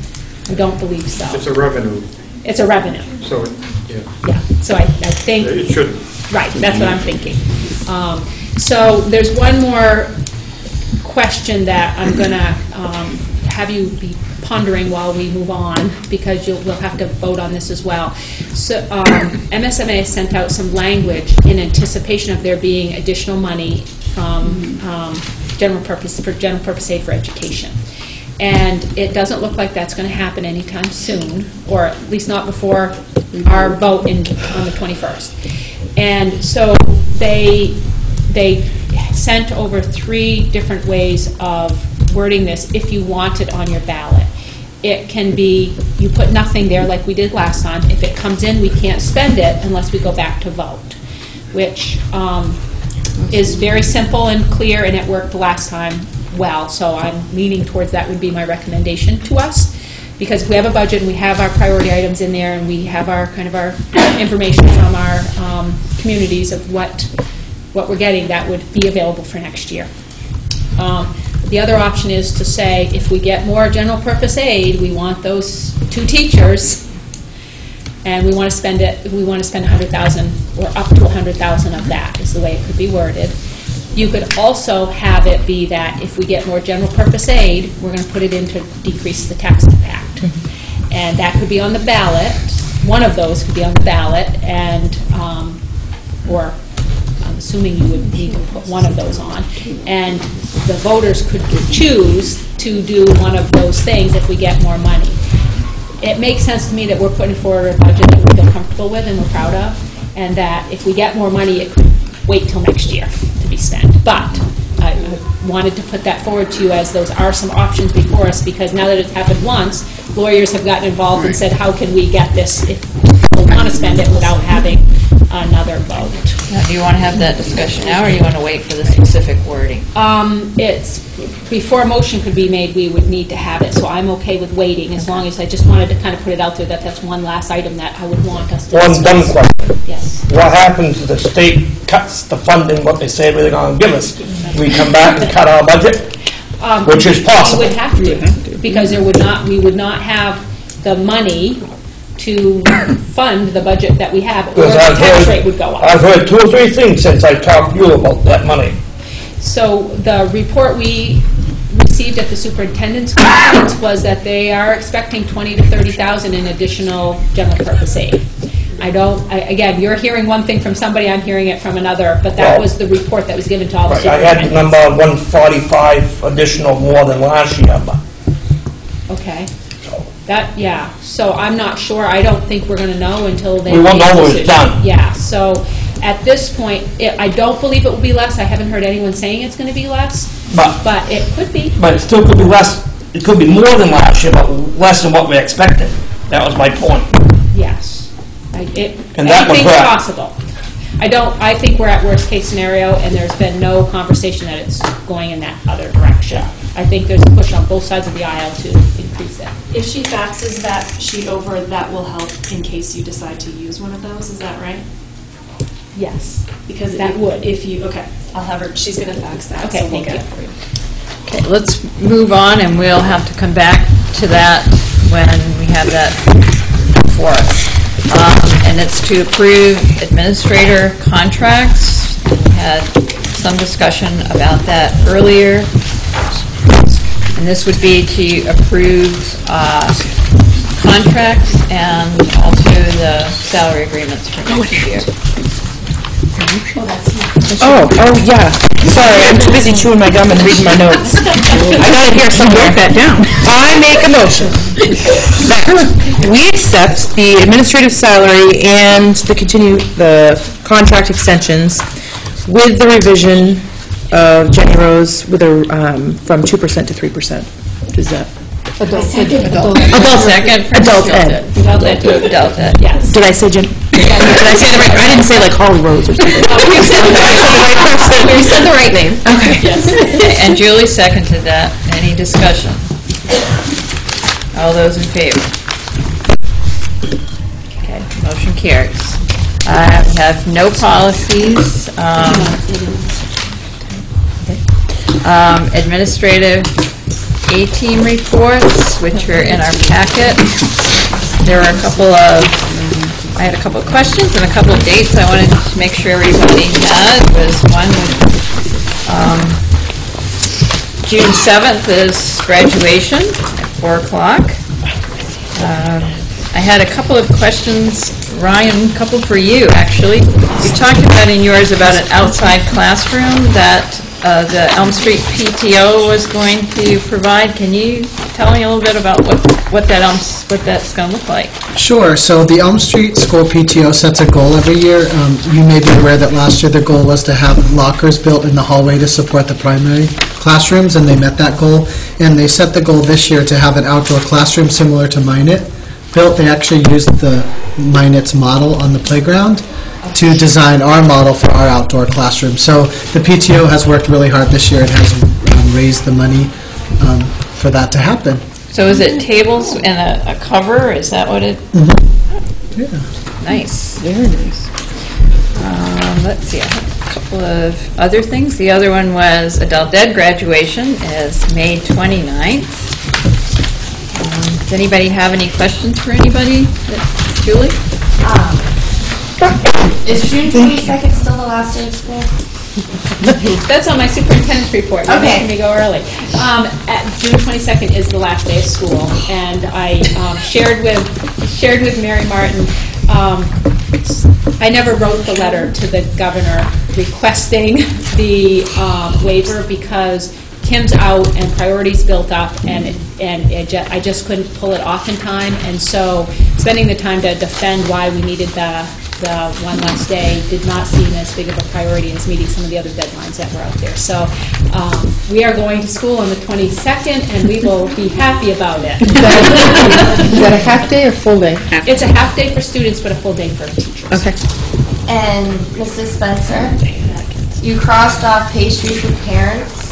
I don't believe so. It's a revenue, It's a revenue, so, yeah. yeah. So I think, It should. right, that's what I'm thinking. So there's one more question that I'm going to have you be pondering while we move on, because we'll have to vote on this as well. So MSMA sent out some language in anticipation of there being additional money from general purpose aid for education. And it doesn't look like that's going to happen anytime soon, or at least not before our vote on the 21st. And so they sent over 3 different ways of wording this if you want it on your ballot. It can be, you put nothing there like we did last time. If it comes in, we can't spend it unless we go back to vote, which is very simple and clear, and it worked last time well. So I'm leaning towards that would be my recommendation to us. because we have a budget and we have our priority items in there and we have our, kind of our information from our communities of what we're getting, that would be available for next year. The other option is to say, if we get more general purpose aid, we want those 2 teachers, and we want to spend it, we want to spend 100,000 or up to 100,000 of that, is the way it could be worded. You could also have it be that if we get more general purpose aid, we're going to put it in to decrease the tax impact. And that could be on the ballot. One of those could be on the ballot, and, or I'm assuming you would need to put one of those on. And the voters could choose to do one of those things if we get more money. It makes sense to me that we're putting forward a budget that we feel comfortable with and we're proud of, and that if we get more money, it could wait till next year to be spent. But I wanted to put that forward to you as those are some options before us, because now that it's happened once, lawyers have gotten involved and said, how can we get this if we want to spend it without having another vote? Now, do you want to have that discussion now, or do you want to wait for the specific wording? It's, before a motion could be made, we would need to have it, so I'm okay with waiting, as long as I just wanted to kind of put it out there that that's one last item that I would want us to One discuss. dumb question. Yes. What happens if the state cuts the funding, what they say they're going to give us? We come back and cut our budget, which is possible. We would have to, because there would not, we would not have the money to fund the budget that we have, or the Because tax rate would go up. I've heard 2 or 3 things since I talked to you about that money. So the report we received at the superintendent's conference was that they are expecting 20 to 30,000 in additional general purpose aid. Again, you're hearing one thing from somebody, I'm hearing it from another, but that was the report that was given to all the Right, I had the superintendents. number 145 additional more than last year, but Okay. That, yeah, so I'm not sure, I don't think we're going to know until they We won't make a know when it's decision. done. Yeah, so at this point, I don't believe it will be less, I haven't heard anyone saying it's going to be less, but it could be. But it still could be less, it could be more than last year, but less than what we expected. That was my point. Yes. And that would Anything's hurt. possible. I think we're at worst case scenario, and there's been no conversation that it's going in that other direction. I think there's a push on both sides of the aisle to increase it. If she faxes that sheet over, that will help in case you decide to use one of those, is that right? Yes. Because That would. If you, okay, I'll have her, she's going to fax that. Okay, so we'll thank get you. it. Okay, let's move on, and we'll have to come back to that when we have that for us. And it's to approve administrator contracts. We had some discussion about that earlier. And this would be to approve contracts and also the salary agreements for next year. Oh, yeah. Sorry, I'm too busy chewing my gum and reading my notes. I got it here somewhere. Write that down. I make a motion that we accept the administrative salary and the contract extensions with the revision of Jenny Rose with from 2% to 3%. Is that? Adult ed. Yes. Did I say Did I say the right? I didn't say like Holly Rose or something. You said the right name. Okay. Yes. And Julie seconded that. Any discussion? All those in favor? Okay, motion carries. I have no policies. Administrative A-team reports, which are in our packet. There are I had a couple of questions and a couple of dates I wanted to make sure everybody had. Was one, June 7th is graduation at 4 o'clock. I had a couple of questions, Ryan, a couple for you, actually. You talked about in yours about an outside classroom that the Elm Street PTO was going to provide. Can you tell me a little bit about what that's going to look like? Sure. So the Elm Street School PTO sets a goal every year. You may be aware that last year the goal was to have lockers built in the hallway to support the primary classrooms, and they met that goal. And they set the goal this year to have an outdoor classroom similar to Minot built. They actually used the Minot's model on the playground to design our model for our outdoor classroom. So the PTO has worked really hard this year and has raised the money for that to happen. So is it tables and a cover? Is that what it? Nice. Very nice. Let's see, I have a couple of other things. The other one was adult ed graduation is May 29th. Does anybody have any questions for anybody? Julie? Is June 22nd still the last day of school? That's on my superintendent's report. You're Okay. making me go early. June 22nd is the last day of school, and I shared with Mary Martin. I never wrote the letter to the governor requesting the waiver because Kim's out and priorities built up, and I just couldn't pull it off in time. And so, spending the time to defend why we needed the one last day did not seem as big of a priority as meeting some of the other deadlines that were out there. So we are going to school on the 22nd, and we will be happy about it. Is that a half day or full day? It's a half day for students, but a full day for teachers. Okay. And Mrs. Spencer, you crossed off pastry for parents.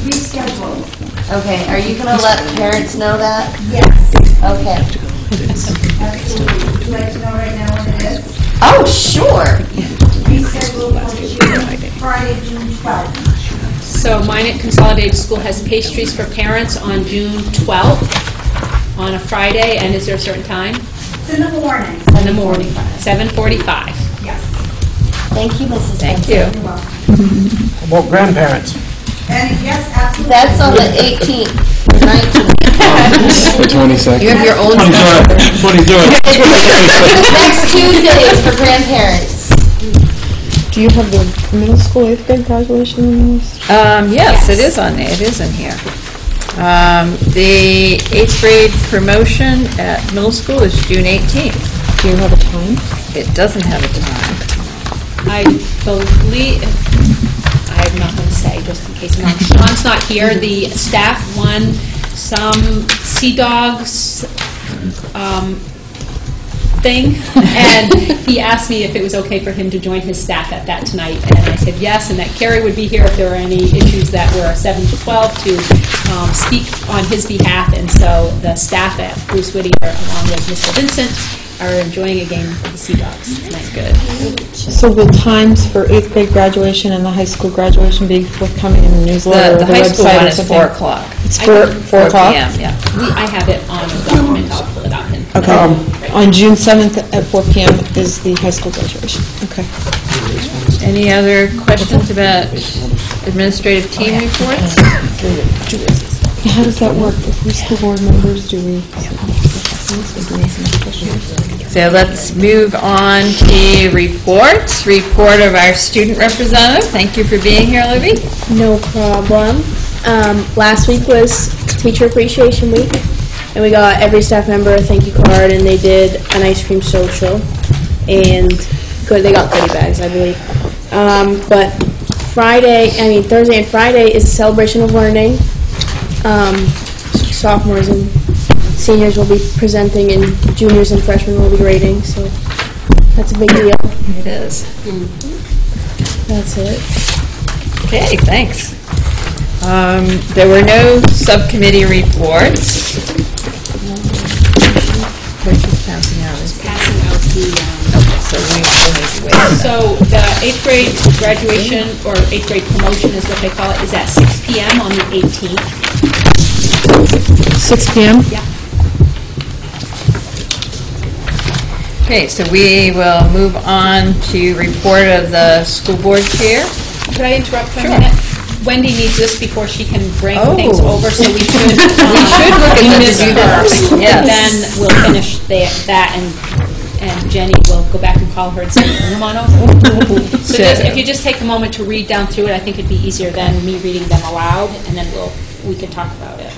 Rescheduled. Okay, are you going to let parents know that? Yes. Okay. Absolutely. Would you like to know right now what it is? Oh, sure. Rescheduled for Friday, June 12th. So Minot Consolidated School has pastries for parents on June 12th, on a Friday, and is there a certain time? It's in the morning. In the morning, 7:45. Yes. Thank you, Mrs. Thank Spencer. you. You're welcome. About grandparents. And yes, absolutely. That's on the 18th, 19th. The 22nd. You have your own. That's what he's doing. Next Tuesday is for grandparents. Do you have the middle school 8th grade graduation list? Yes, it is on there. It is in here. The 8th grade promotion at middle school is June 18th. Do you have a time? It doesn't have a time. I believe, I'm not going to say, just in case Sean's not here, the staff won some Sea Dogs thing, and he asked me if it was okay for him to join his staff at that tonight, and I said yes, and that Carrie would be here if there were any issues that were 7 to 12 to speak on his behalf, and so the staff at Bruce Whittier, along with Mr. Vincent, are enjoying a game of the Sea Dogs tonight. Good. So will times for 8th grade graduation and the high school graduation be forthcoming in the newsletter? The or high school website or one is something? 4 o'clock. It's 4 o'clock? p.m., yeah. I have it on a document, I'll pull it out. And Okay. On June 7th at 4 p.m. is the high school graduation. Okay. Any other questions about administrative team reports? How does that work? If we're school board members, do we? So let's move on to reports. Report of our student representative. Thank you for being here, Libby. No problem. Last week was Teacher Appreciation Week, and we got every staff member a thank you card, and they did an ice cream social, and they got goodie bags, I believe. But Thursday and Friday is a celebration of learning. Sophomores and seniors will be presenting, and juniors and freshmen will be grading, so that's a big deal. It is. That's it. Okay, thanks. There were no subcommittee reports. passing out the, so the 8th grade graduation, or 8th grade promotion is what they call it, is at 6 p.m. on the 18th. 6 p.m.? Yeah. Okay, so we will move on to report of the school board chair. Could I interrupt for a minute? Wendy needs this before she can bring Oh. things over, so we should We should look at this first. first, yes. Then we'll finish that, and Jenny will go back and call her and say, come on over. So if you just take a moment to read down through it, I think it'd be easier than me reading them aloud, and then we can talk about it.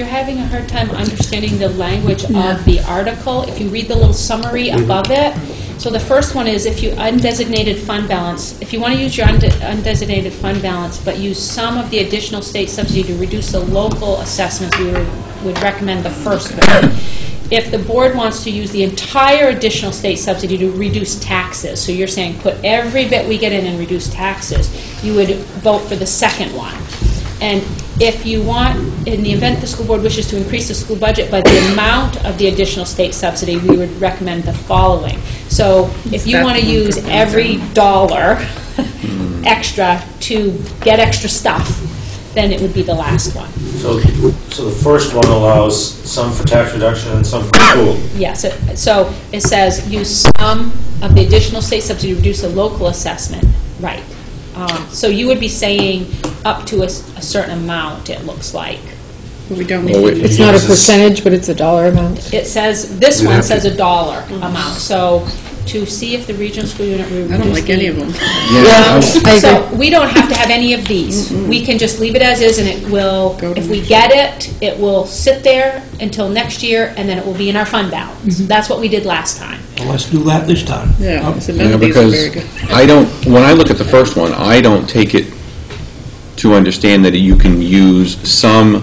you're having a hard time understanding the language of the article, if you read the little summary above it, so the first one is if you undesignated fund balance, if you want to use your undesignated fund balance, but use some of the additional state subsidy to reduce the local assessments, we would recommend the first one. If the board wants to use the entire additional state subsidy to reduce taxes, so you're saying put every bit we get in and reduce taxes, you would vote for the second one. And if you want, in the event the school board wishes to increase the school budget by the amount of the additional state subsidy, we would recommend the following. So if you want to use every dollar extra to get extra stuff, then it would be the last one. So the first one allows some for tax reduction and some for school. Yes, so it says use some of the additional state subsidy to reduce the local assessment, right. So you would be saying up to a certain amount, it looks like. We don't Well, need to. It's not a percentage, but it's a dollar amount. It says, this one says a dollar amount, so to see if the regional school unit will reduce I don't like any of them. So we don't have to have any of these. We can just leave it as is, and it will, if we get it, it will sit there until next year, and then it will be in our fund balance. That's what we did last time. Well, let's do that this time. Yeah, so none Yeah, of these are because very good. I don't, when I look at the first one, I don't take it to understand that you can use some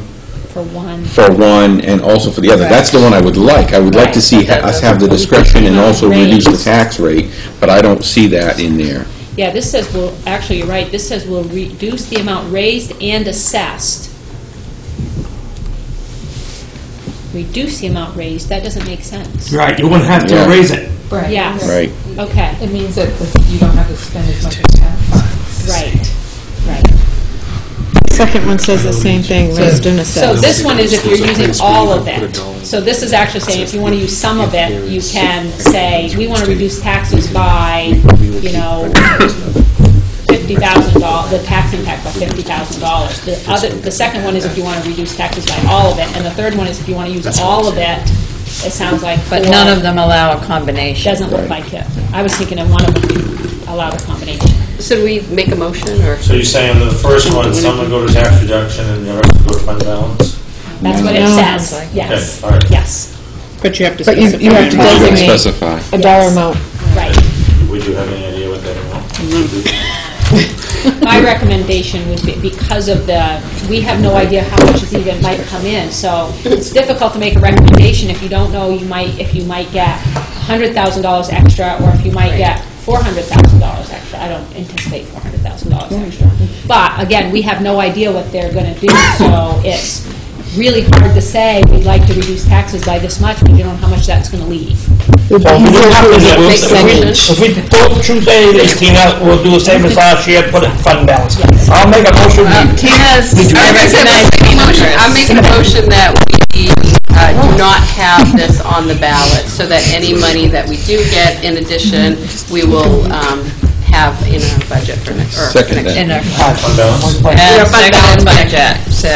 For one. for one and also for the other. That's the one I would like. I would like to see us have the discretion and also reduce the tax rate, but I don't see that in there. Yeah, this says, well, actually, you're right, this says we'll reduce the amount raised and assessed. Reduce the amount raised, that doesn't make sense. Right, you wouldn't have to Yeah. raise it. Right. Yes. Right. Okay, It means that you don't have to spend as much as town funds. right. Second one says the same thing, raised and So this one is if you're using all of it. So this is actually saying if you want to use some of it, you can say, we want to reduce taxes by, you know, $50,000, the tax impact by $50,000. The second one is if you want to reduce taxes by all of it, and the third one is if you want to use all of it, it sounds like. But none of them allow a combination. Doesn't look like it. I was thinking of one of them allowed a combination. Should we make a motion, or? So you're saying the first one, some will go to tax reduction and the rest will go to fund balance? That's what it says, yes, Okay, all right. yes, But you have to But you specify. you have to You can designate specify. a dollar amount. right. Would you have any idea what that amount? My recommendation would be, because of the, we have no idea how much is even might come in, so it's difficult to make a recommendation if you don't know if you might get $100,000 extra, or if you might get $400,000 extra. I don't anticipate $400,000 extra. But again, we have no idea what they're going to do, so it's really hard to say, we'd like to reduce taxes by this much, but you don't know how much that's going to leave. So if we do have to do it, if we don't choose any of these, Tina, we'll do the same as last year, put it in fund balance. I'll make a motion. Tina's, I'm making a motion that we do not have this on the ballot, so that any money that we do get in addition, we will have in our budget for next year. Second that. In our Fund balance? and second budget. So,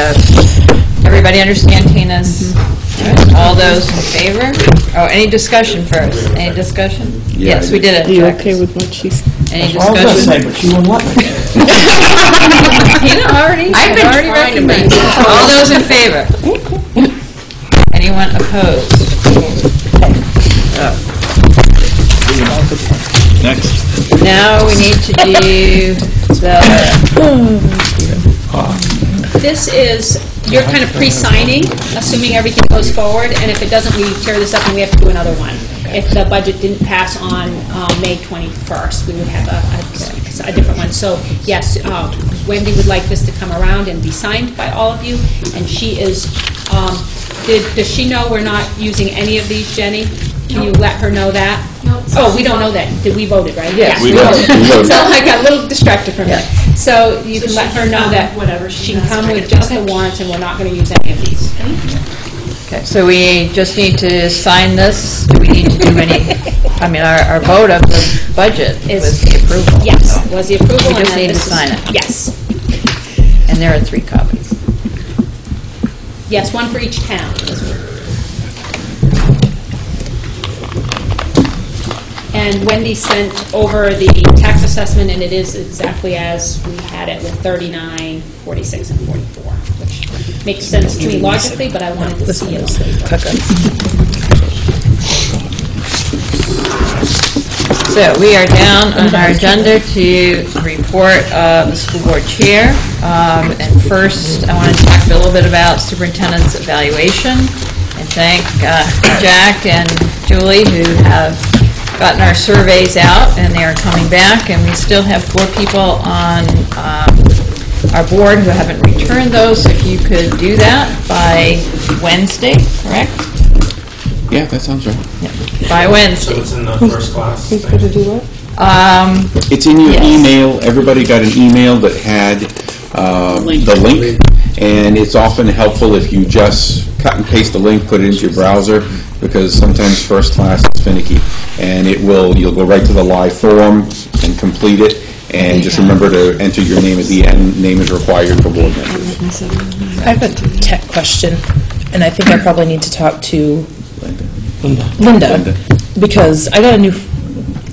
everybody understand Tina's? All those in favor? Oh, any discussion first? Any discussion? Yeah, Yes, we did it. Are you okay with what she's? Any That's what I was discussion? gonna say, but she wouldn't let me. Tina already, I've been already trying to make recommended. All those in favor? Anyone opposed? Next. Now we need to do This is, you're kind of pre-signing, assuming everything goes forward, and if it doesn't, we tear this up and we have to do another one. If the budget didn't pass on May 21st, we would have a different one. So, yes, Wendy would like this to come around and be signed by all of you, and she is, does she know we're not using any of these, Jenny? Can you let her know that? No. Oh, we don't know that. Did we vote it, right? Yes, we voted. We voted. So I got a little distracted from that. So you So can she let her can know come that whatever she she can has come to with do. just the warrants, and we're not going to use any of these. Okay, so we just need to sign this. Do we need to do any, I mean, our vote of the budget was the approval. Yes, so was the approval. We and just then need to this is- sign it. Yes. And there are 3 copies. Yes, one for each town. And Wendy sent over the tax assessment, and it is exactly as we had it with 39, 46, and 44, which makes sense to me logically, but I wanted to see it on paper. So we are down on our agenda to report of the school board chair. And first, I want to talk a little bit about superintendent's evaluation and thank Jack and Julie who have gotten our surveys out, and they are coming back, and we still have 4 people on our board who haven't returned those. If you could do that by Wednesday, correct? Yeah, that sounds right. By Wednesday. So it's in the first class? Who's going to do what? It's in your email. Everybody got an email that had the link, and it's often helpful if you just cut and paste the link, put it into your browser, because sometimes first class is finicky, and you'll go right to the live form and complete it, and just remember to enter your name at the end. Name is required for board members. I have a tech question, and I think I probably need to talk to Linda, because I got a new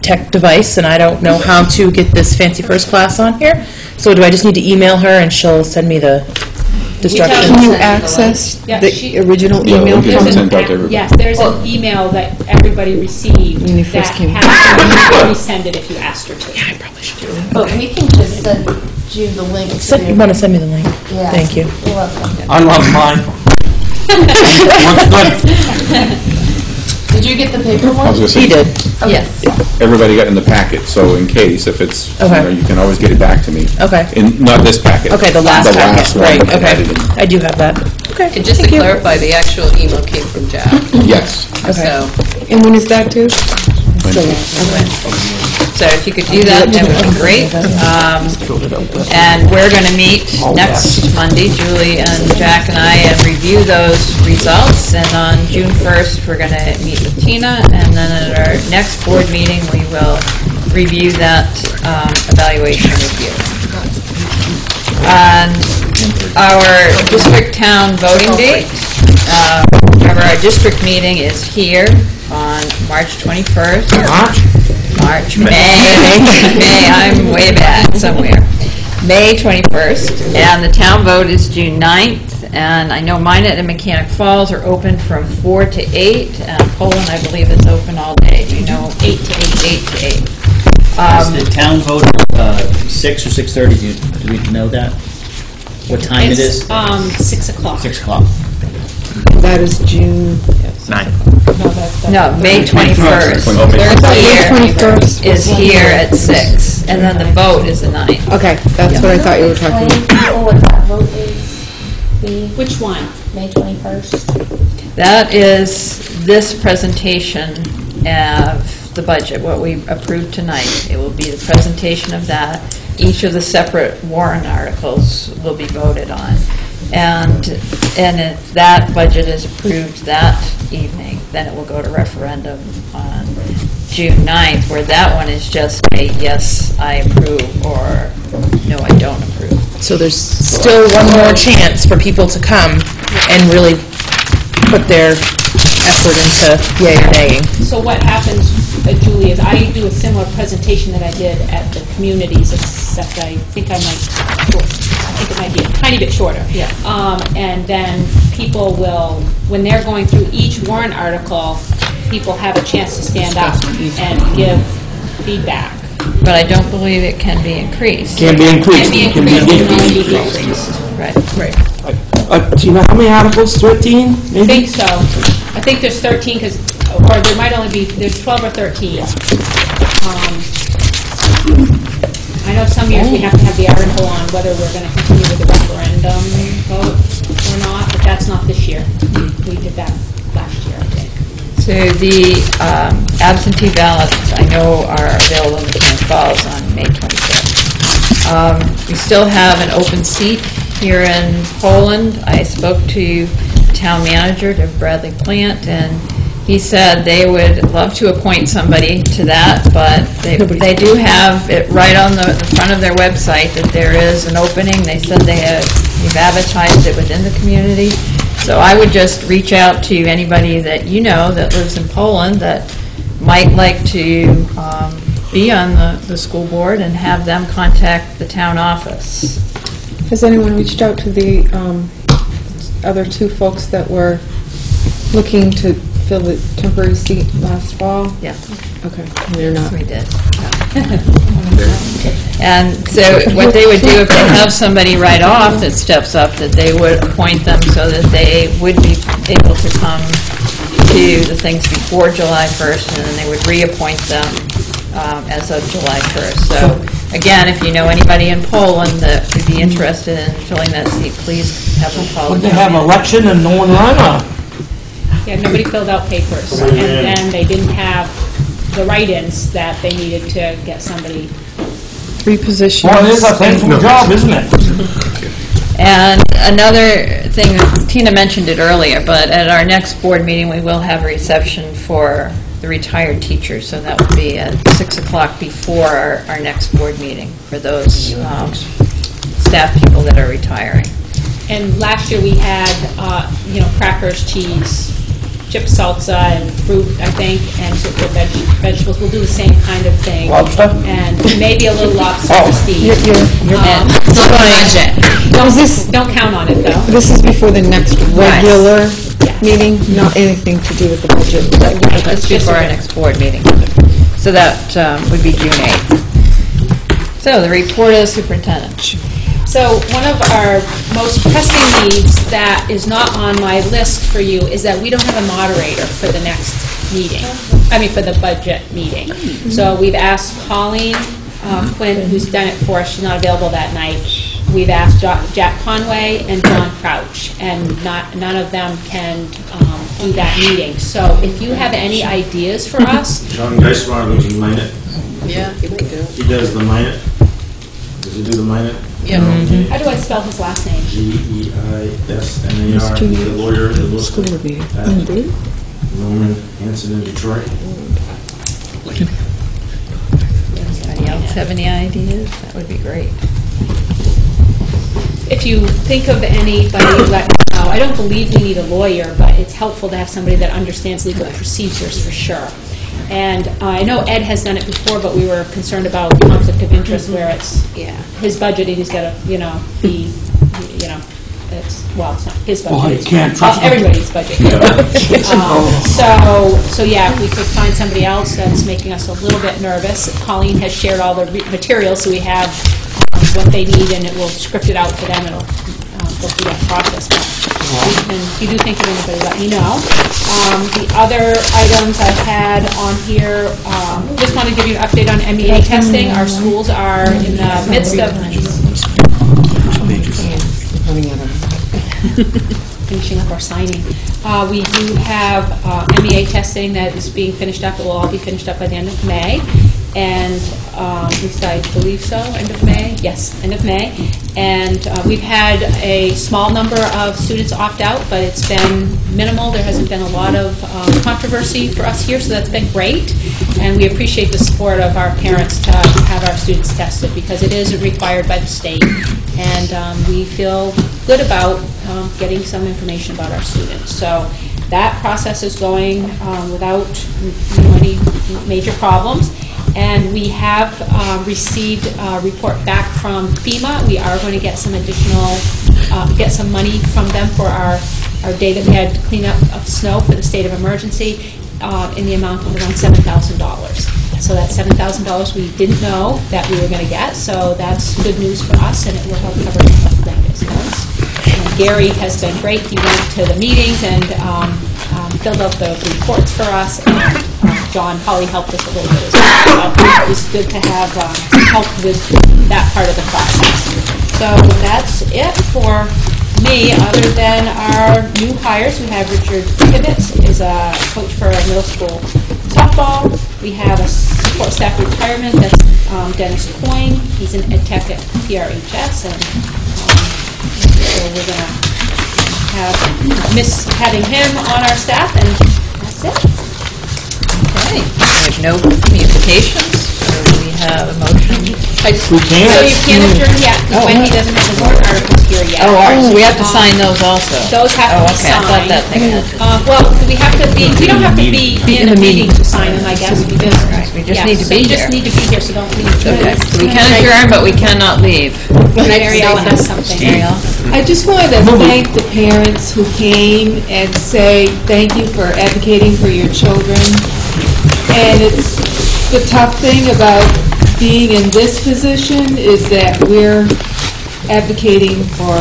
tech device, and I don't know how to get this fancy first class on here. So do I just need to email her, and she'll send me the instructions? Can you access the original email from? Yes, there's an email that everybody received When you first that came. has to resend it if you asked her to. Yeah, I probably should do it. But we can just send you the link. You want to send me the link? Yeah. Thank you. You're welcome. I love mine. Did you get the paper I one? was gonna say, He did. Yes. everybody got in the packet, so in case, if it's, Okay. you can always get it back to me. Okay. Not this packet. Okay, the last packet, one, right, but okay. edited. I do have that. Okay. And just to clarify, the actual email came from Jack. Yes. So, And when is that due? So if you could do that, that would be great. And we're going to meet next Monday, Julie and Jack and I, and review those results. And on June 1st, we're going to meet with Tina, and then at our next board meeting, we will review that evaluation review. And our district town voting date, remember our district meeting is here on March 21st. May, I'm way back somewhere. May 21st, and the town vote is June 9th, and I know Minot and Mechanic Falls are open from 4 to 8, and Poland, I believe, is open all day. Do you know? 8 to 8. 8 to 8. Is the town vote 6 or 6:30? Do we know that? What time it is? 6 o'clock. 6 o'clock. That is June. 9. No, May 21st. Thursday is here at 6, and then the vote is the 9th. Okay, that's what I thought you were talking about. Explain what that vote is. Which one? May 21st. That is this presentation of the budget, what we approved tonight. It will be the presentation of that. Each of the separate warrant articles will be voted on. And if that budget is approved that evening, then it will go to referendum on June 9th, where that one is just a yes, I approve, or no, I don't approve. So there's still one more chance for people to come and really put their effort into yay or naying. So what happens, Julie, is I do a similar presentation that I did at the communities, except I think it might be a tiny bit shorter. Yeah. And then people will, when they're going through each warrant article, people have a chance to stand up and give feedback. But I don't believe it can be increased. Can be increased. It can be decreased. Right. Do you know how many articles? 13, I maybe? think so. I think there's 13, or there might only be, there's 12 or 13. I know some years we have to have the article on whether we're going to continue with the referendum vote or not, but that's not this year. We did that last year, I think. So the absentee ballots, I know, are available in Mechanic Falls on May 25th. We still have an open seat here in Poland. I spoke to town manager, to Bradley Plant, and he said they would love to appoint somebody to that, but they do have it right on the front of their website that there is an opening. They said they've advertised it within the community. So I would just reach out to anybody that you know that lives in Poland that might like to be on the school board and have them contact the town office. Has anyone reached out to the other two folks that were looking to fill the temporary seat last fall? Yeah. Okay, they're not. We did. And so what they would do if they have somebody right off that steps up, that they would appoint them so that they would be able to come to the things before July 1st, and then they would reappoint them as of July 1st. So again, if you know anybody in Poland that would be interested in filling that seat, please have them call. Would they have an election and no one run, or? Yeah, nobody filled out papers, and they didn't have the write-ins that they needed to get somebody. 3 positions. Well, it is a thankful job, isn't it? And another thing, Tina mentioned it earlier, but at our next board meeting, we will have a reception for the retired teachers, so that will be at 6 o'clock before our next board meeting for those staff people that are retiring. And last year we had, crackers, cheese, chip salsa, and fruit, I think, and vegetables. We'll do the same kind of thing. Lobster? And maybe a little lobster for Steve. Don't count on it, though. This is before the next regular meeting, not anything to do with the budget. That's before our next board meeting. So that would be June 8th. So the report of the superintendent. So one of our most pressing needs that is not on my list for you is that we don't have a moderator for the next meeting, for the budget meeting. So we've asked Colleen Quinn, who's done it for us, she's not available that night. We've asked Jack Conway and John Crouch, and none of them can do that meeting. So if you have any ideas for us. John Geismar lives in Minot. Yeah, he might do it. He does the Minot. Does he do the Minot? Yeah. How do I spell his last name? Geismar. He's a lawyer in the school Roman Hanson in Detroit. Anybody else have any ideas? That would be great. If you think of anybody, let me know. I don't believe we need a lawyer, but it's helpful to have somebody that understands legal procedures for sure. And I know Ed has done it before, but we were concerned about conflict of interest where it's his budget and he's got to, be, it's not his budget. Well, you can't trust everybody's budget. So if we could find somebody else that's making us a little bit nervous. Colleen has shared all the materials, so we have what they need, and it will script it out for them. It'll go through that process. And if you do think of anybody, let me know. The other items I had on here, just want to give you an update on MEA testing. Our schools are in the midst of finishing up our signing. We do have MEA testing that is being finished up. It will all be finished up by the end of May. And at least I believe so, end of May? Yes, end of May. And we've had a small number of students opt out, but it's been minimal. There hasn't been a lot of controversy for us here, so that's been great. And we appreciate the support of our parents to have our students tested, because it is required by the state. And we feel good about getting some information about our students. So that process is going without any major problems. And we have received a report back from FEMA. We are going to get some additional, get some money from them for our day that we had to clean up of snow for the state of emergency in the amount of around $7,000. So that's $7,000 we didn't know that we were going to get. So that's good news for us, and it will help cover landfill expense. And Gary has been great. He went to the meetings and filled out the reports for us. And John Holly helped us a little bit as well. It was good to have help with that part of the process. So that's it for me, other than our new hires. We have Richard Tibbetts, is a coach for middle school softball. We have a support staff retirement, that's Dennis Coyne. He's an ed tech at PRHS, and so we're going to miss having him on our staff, and that's it. Okay, we have no communications, so we have a motion. We can't. So you can't adjourn yet, because Wendy doesn't have the warrant articles here yet. Oh, all right, so we have to sign those also. Those have to be okay, I thought signed. that thing had to. Well, we have to be, we don't have to be in a meeting to sign them, I guess. We just need to be So you here. just need to be here, so don't leave. Okay, so we can adjourn, but we cannot leave. Mary Ellen has something. Mary Ellen? I just wanted to thank the parents who came and say thank you for advocating for your children. And it's the tough thing about being in this position is that we're advocating for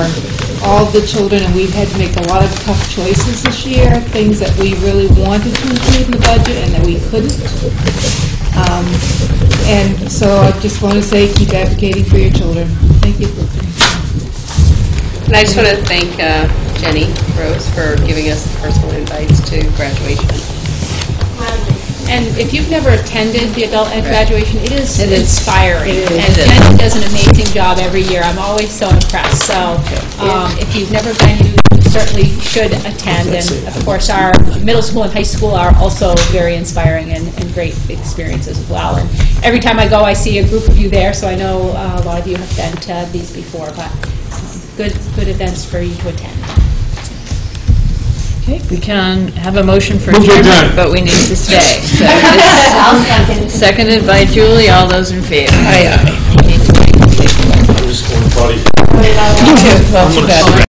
all the children, and we've had to make a lot of tough choices this year, things that we really wanted to include in the budget and that we couldn't. And so I just want to say, keep advocating for your children. Thank you. And I just want to thank Jenny Rose for giving us personal invites to graduation. And if you've never attended the adult ed graduation, it is inspiring. It is. And Jenny does an amazing job every year. I'm always so impressed. So if you've never been, you certainly should attend. And of course, our middle school and high school are also very inspiring and great experiences as well. And every time I go, I see a group of you there, so I know a lot of you have been to these before, but good events for you to attend. Okay, we can have a motion for Move to adjournment, adjourn. but we need to stay. So it's seconded by Julie, all those in favor? Aye, aye. I'm just going to You too. Well, too bad.